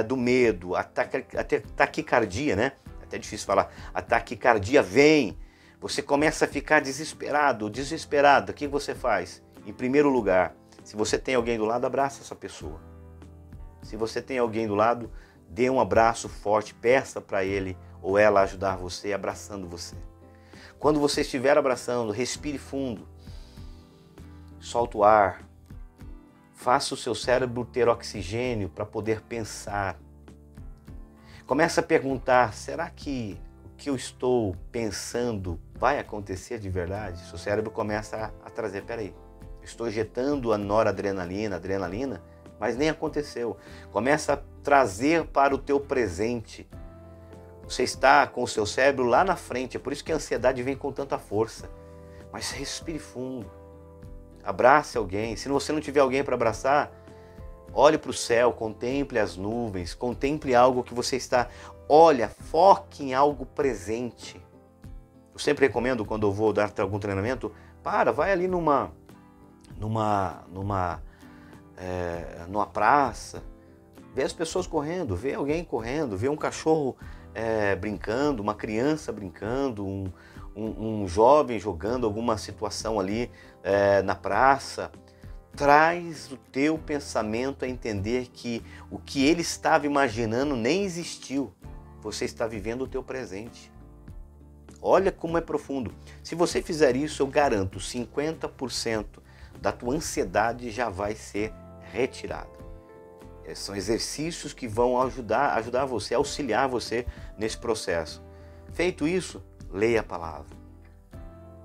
do medo, a taquicardia, né? Até difícil falar. A taquicardia vem, você começa a ficar desesperado, desesperada. O que você faz? Em primeiro lugar, se você tem alguém do lado, abraça essa pessoa. Se você tem alguém do lado, dê um abraço forte, peça para ele ou ela ajudar você, abraçando você. Quando você estiver abraçando, respire fundo, solta o ar, faça o seu cérebro ter oxigênio para poder pensar. Começa a perguntar, será que o que eu estou pensando vai acontecer de verdade? Seu cérebro começa a trazer, peraí, estou injetando a noradrenalina, adrenalina, mas nem aconteceu. Começa a trazer para o teu presente. Você está com o seu cérebro lá na frente, é por isso que a ansiedade vem com tanta força. Mas respire fundo, abrace alguém. Se você não tiver alguém para abraçar, olhe para o céu, contemple as nuvens, contemple algo que você está... Olha, foque em algo presente. Eu sempre recomendo, quando eu vou dar algum treinamento, vai ali numa praça, vê as pessoas correndo, vê alguém correndo, vê um cachorro brincando, uma criança brincando, um jovem jogando alguma situação ali na praça. Traz o teu pensamento a entender que o que ele estava imaginando nem existiu. Você está vivendo o teu presente. Olha como é profundo. Se você fizer isso, eu garanto, 50% da tua ansiedade já vai ser retirada. São exercícios que vão ajudar você, auxiliar você nesse processo. Feito isso, leia a palavra.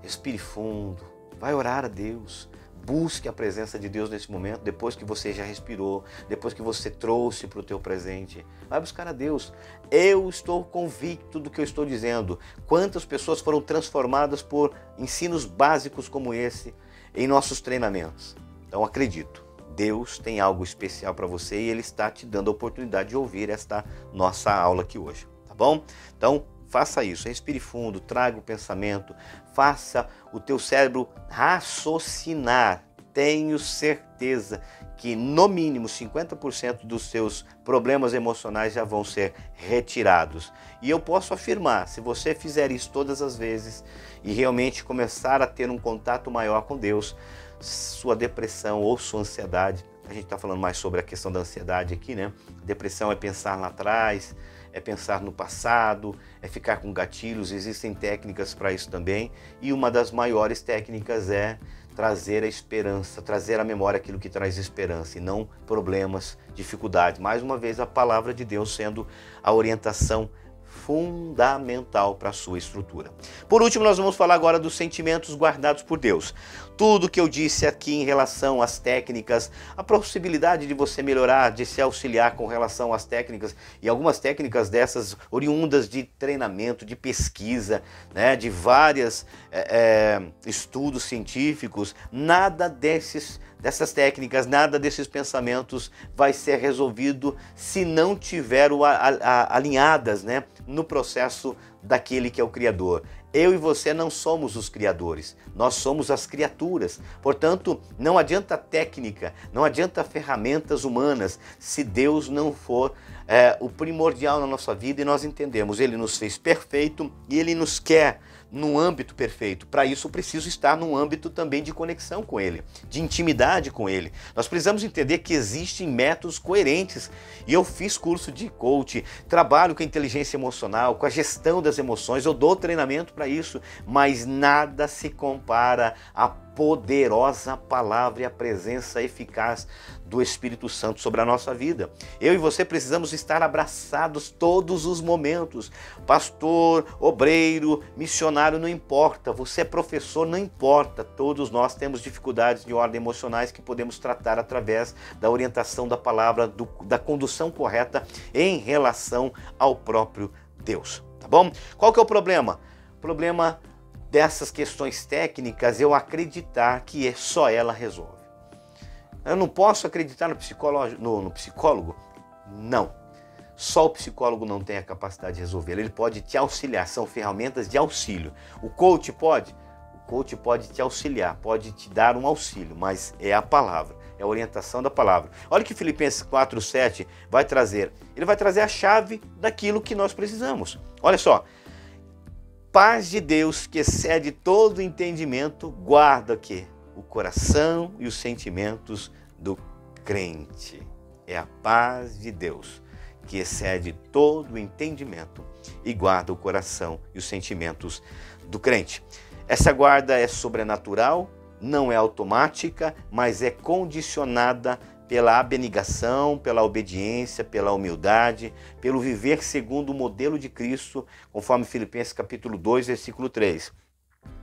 Respire fundo, vai orar a Deus. Busque a presença de Deus nesse momento, depois que você já respirou, depois que você trouxe para o teu presente. Vai buscar a Deus. Eu estou convicto do que eu estou dizendo. Quantas pessoas foram transformadas por ensinos básicos como esse em nossos treinamentos? Então acredito, Deus tem algo especial para você e Ele está te dando a oportunidade de ouvir esta nossa aula aqui hoje, tá bom? Então faça isso, respire fundo, traga o pensamento, faça o teu cérebro raciocinar. Tenho certeza que no mínimo 50% dos seus problemas emocionais já vão ser retirados. E eu posso afirmar, se você fizer isso todas as vezes e realmente começar a ter um contato maior com Deus, sua depressão ou sua ansiedade, a gente está falando mais sobre a questão da ansiedade aqui, né? Depressão é pensar lá atrás, é pensar no passado, é ficar com gatilhos, existem técnicas para isso também, e uma das maiores técnicas é trazer a esperança, trazer à memória aquilo que traz esperança e não problemas, dificuldades. Mais uma vez, a palavra de Deus sendo a orientação fundamental para a sua estrutura. Por último, nós vamos falar agora dos sentimentos guardados por Deus. Tudo que eu disse aqui em relação às técnicas, a possibilidade de você melhorar, de se auxiliar com relação às técnicas, e algumas técnicas dessas oriundas de treinamento, de pesquisa, né, de vários estudos científicos, nada dessas técnicas, nada desses pensamentos vai ser resolvido se não tiver alinhadas, né, no processo daquele que é o Criador. Eu e você não somos os criadores, nós somos as criaturas. Portanto, não adianta técnica, não adianta ferramentas humanas, se Deus não for o primordial na nossa vida e nós entendemos. Ele nos fez perfeito e Ele nos quer no âmbito perfeito. Para isso, eu preciso estar num âmbito também de conexão com Ele, de intimidade com Ele. Nós precisamos entender que existem métodos coerentes. E eu fiz curso de coach, trabalho com a inteligência emocional, com a gestão das emoções, eu dou treinamento para isso, mas nada se compara à poderosa palavra e a presença eficaz do Espírito Santo sobre a nossa vida. Eu e você precisamos estar abraçados todos os momentos. Pastor, obreiro, missionário, não importa. Você é professor, não importa. Todos nós temos dificuldades de ordem emocionais que podemos tratar através da orientação da palavra, da condução correta em relação ao próprio Deus. Tá bom? Qual que é o problema? O problema dessas questões técnicas, eu acreditar que só ela resolve. Eu não posso acreditar no psicólogo? Não. Só o psicólogo não tem a capacidade de resolver. Ele pode te auxiliar, são ferramentas de auxílio. O coach pode? O coach pode te auxiliar, pode te dar um auxílio, mas é a palavra, é a orientação da palavra. Olha o que Filipenses 4:7 vai trazer. Ele vai trazer a chave daquilo que nós precisamos. Olha só. Paz de Deus que excede todo entendimento, guarda aqui o coração e os sentimentos do crente. É a paz de Deus que excede todo entendimento e guarda o coração e os sentimentos do crente. Essa guarda é sobrenatural, não é automática, mas é condicionada pela abnegação, pela obediência, pela humildade, pelo viver segundo o modelo de Cristo, conforme Filipenses capítulo 2, versículo 3,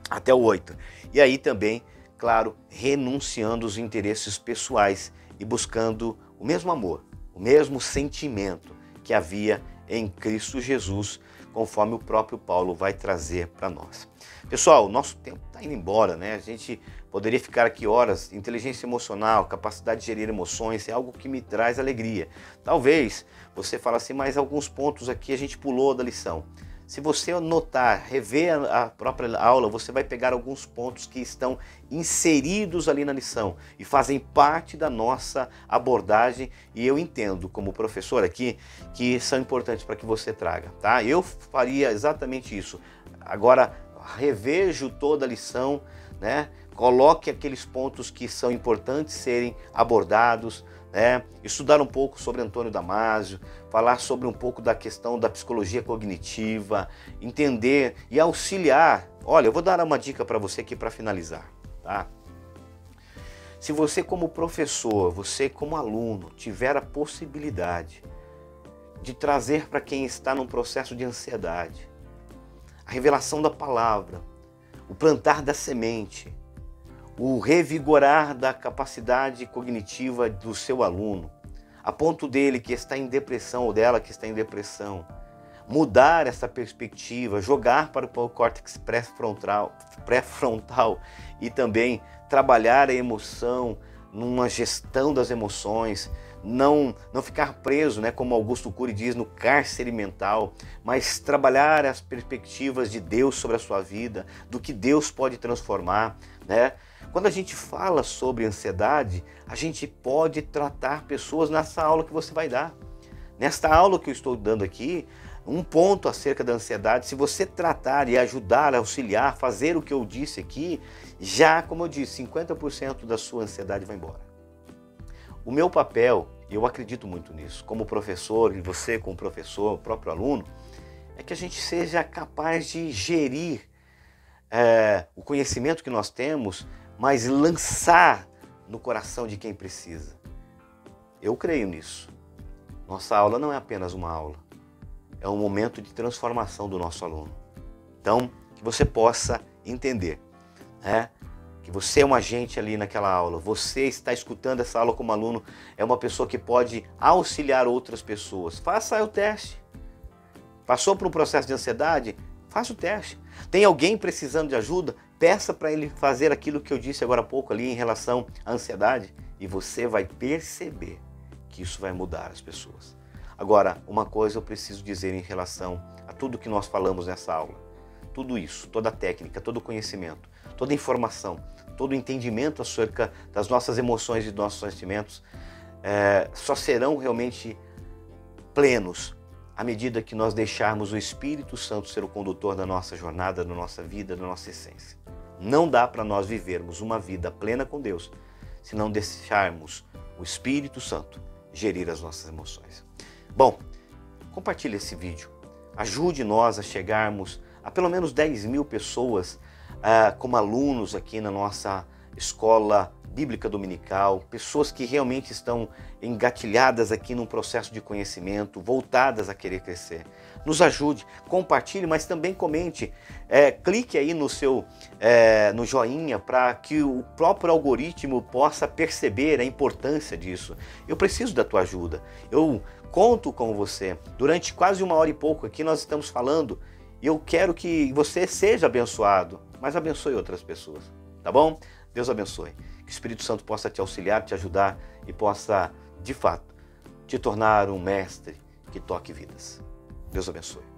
até o 8. E aí também, claro, renunciando os interesses pessoais e buscando o mesmo amor, o mesmo sentimento que havia em Cristo Jesus, conforme o próprio Paulo vai trazer para nós. Pessoal, o nosso tempo está indo embora, né? A gente poderia ficar aqui horas. Inteligência emocional, capacidade de gerir emoções, é algo que me traz alegria. Talvez você fale assim, mas alguns pontos aqui a gente pulou da lição. Se você notar, rever a própria aula, você vai pegar alguns pontos que estão inseridos ali na lição e fazem parte da nossa abordagem, e eu entendo como professor aqui que são importantes para que você traga, tá? Eu faria exatamente isso. Agora, revejo toda a lição, né? Coloque aqueles pontos que são importantes serem abordados, né? Estudar um pouco sobre Antônio Damasio, falar sobre um pouco da questão da psicologia cognitiva, entender e auxiliar. Olha, eu vou dar uma dica para você aqui para finalizar, tá? Se você como professor, você como aluno, tiver a possibilidade de trazer para quem está num processo de ansiedade a revelação da palavra, o plantar da semente, o revigorar da capacidade cognitiva do seu aluno, a ponto dele que está em depressão ou dela que está em depressão, mudar essa perspectiva, jogar para o córtex pré-frontal e também trabalhar a emoção numa gestão das emoções, não ficar preso, né, como Augusto Cury diz, no cárcere mental, mas trabalhar as perspectivas de Deus sobre a sua vida, do que Deus pode transformar, né? Quando a gente fala sobre ansiedade, a gente pode tratar pessoas nessa aula que você vai dar. Nesta aula que eu estou dando aqui, um ponto acerca da ansiedade, se você tratar e ajudar, auxiliar, fazer o que eu disse aqui, já, como eu disse, 50% da sua ansiedade vai embora. O meu papel, eu acredito muito nisso, como professor, e você como professor, o próprio aluno, é que a gente seja capaz de gerir o conhecimento que nós temos, mas lançar no coração de quem precisa. Eu creio nisso. Nossa aula não é apenas uma aula, é um momento de transformação do nosso aluno. Então, que você possa entender, né? Que você é um agente ali naquela aula, você está escutando essa aula como aluno, é uma pessoa que pode auxiliar outras pessoas. Faça o teste. Passou por um processo de ansiedade? Faça o teste. Tem alguém precisando de ajuda? Peça para ele fazer aquilo que eu disse agora há pouco ali em relação à ansiedade, e você vai perceber que isso vai mudar as pessoas. Agora, uma coisa eu preciso dizer em relação a tudo que nós falamos nessa aula. Tudo isso, toda a técnica, todo o conhecimento, toda a informação, todo o entendimento acerca das nossas emoções e dos nossos sentimentos só serão realmente plenos à medida que nós deixarmos o Espírito Santo ser o condutor da nossa jornada, da nossa vida, da nossa essência. Não dá para nós vivermos uma vida plena com Deus se não deixarmos o Espírito Santo gerir as nossas emoções. Bom, compartilhe esse vídeo. Ajude nós a chegarmos a pelo menos 10 mil pessoas como alunos aqui na nossa escola bíblica dominical, pessoas que realmente estão engatilhadas aqui num processo de conhecimento, voltadas a querer crescer. Nos ajude, compartilhe, mas também comente, clique aí no joinha para que o próprio algoritmo possa perceber a importância disso. Eu preciso da tua ajuda, eu conto com você. Durante quase 1 hora e pouco aqui nós estamos falando e eu quero que você seja abençoado, mas abençoe outras pessoas, tá bom? Deus abençoe. Que o Espírito Santo possa te auxiliar, te ajudar e possa, de fato, te tornar um mestre que toque vidas. Deus abençoe.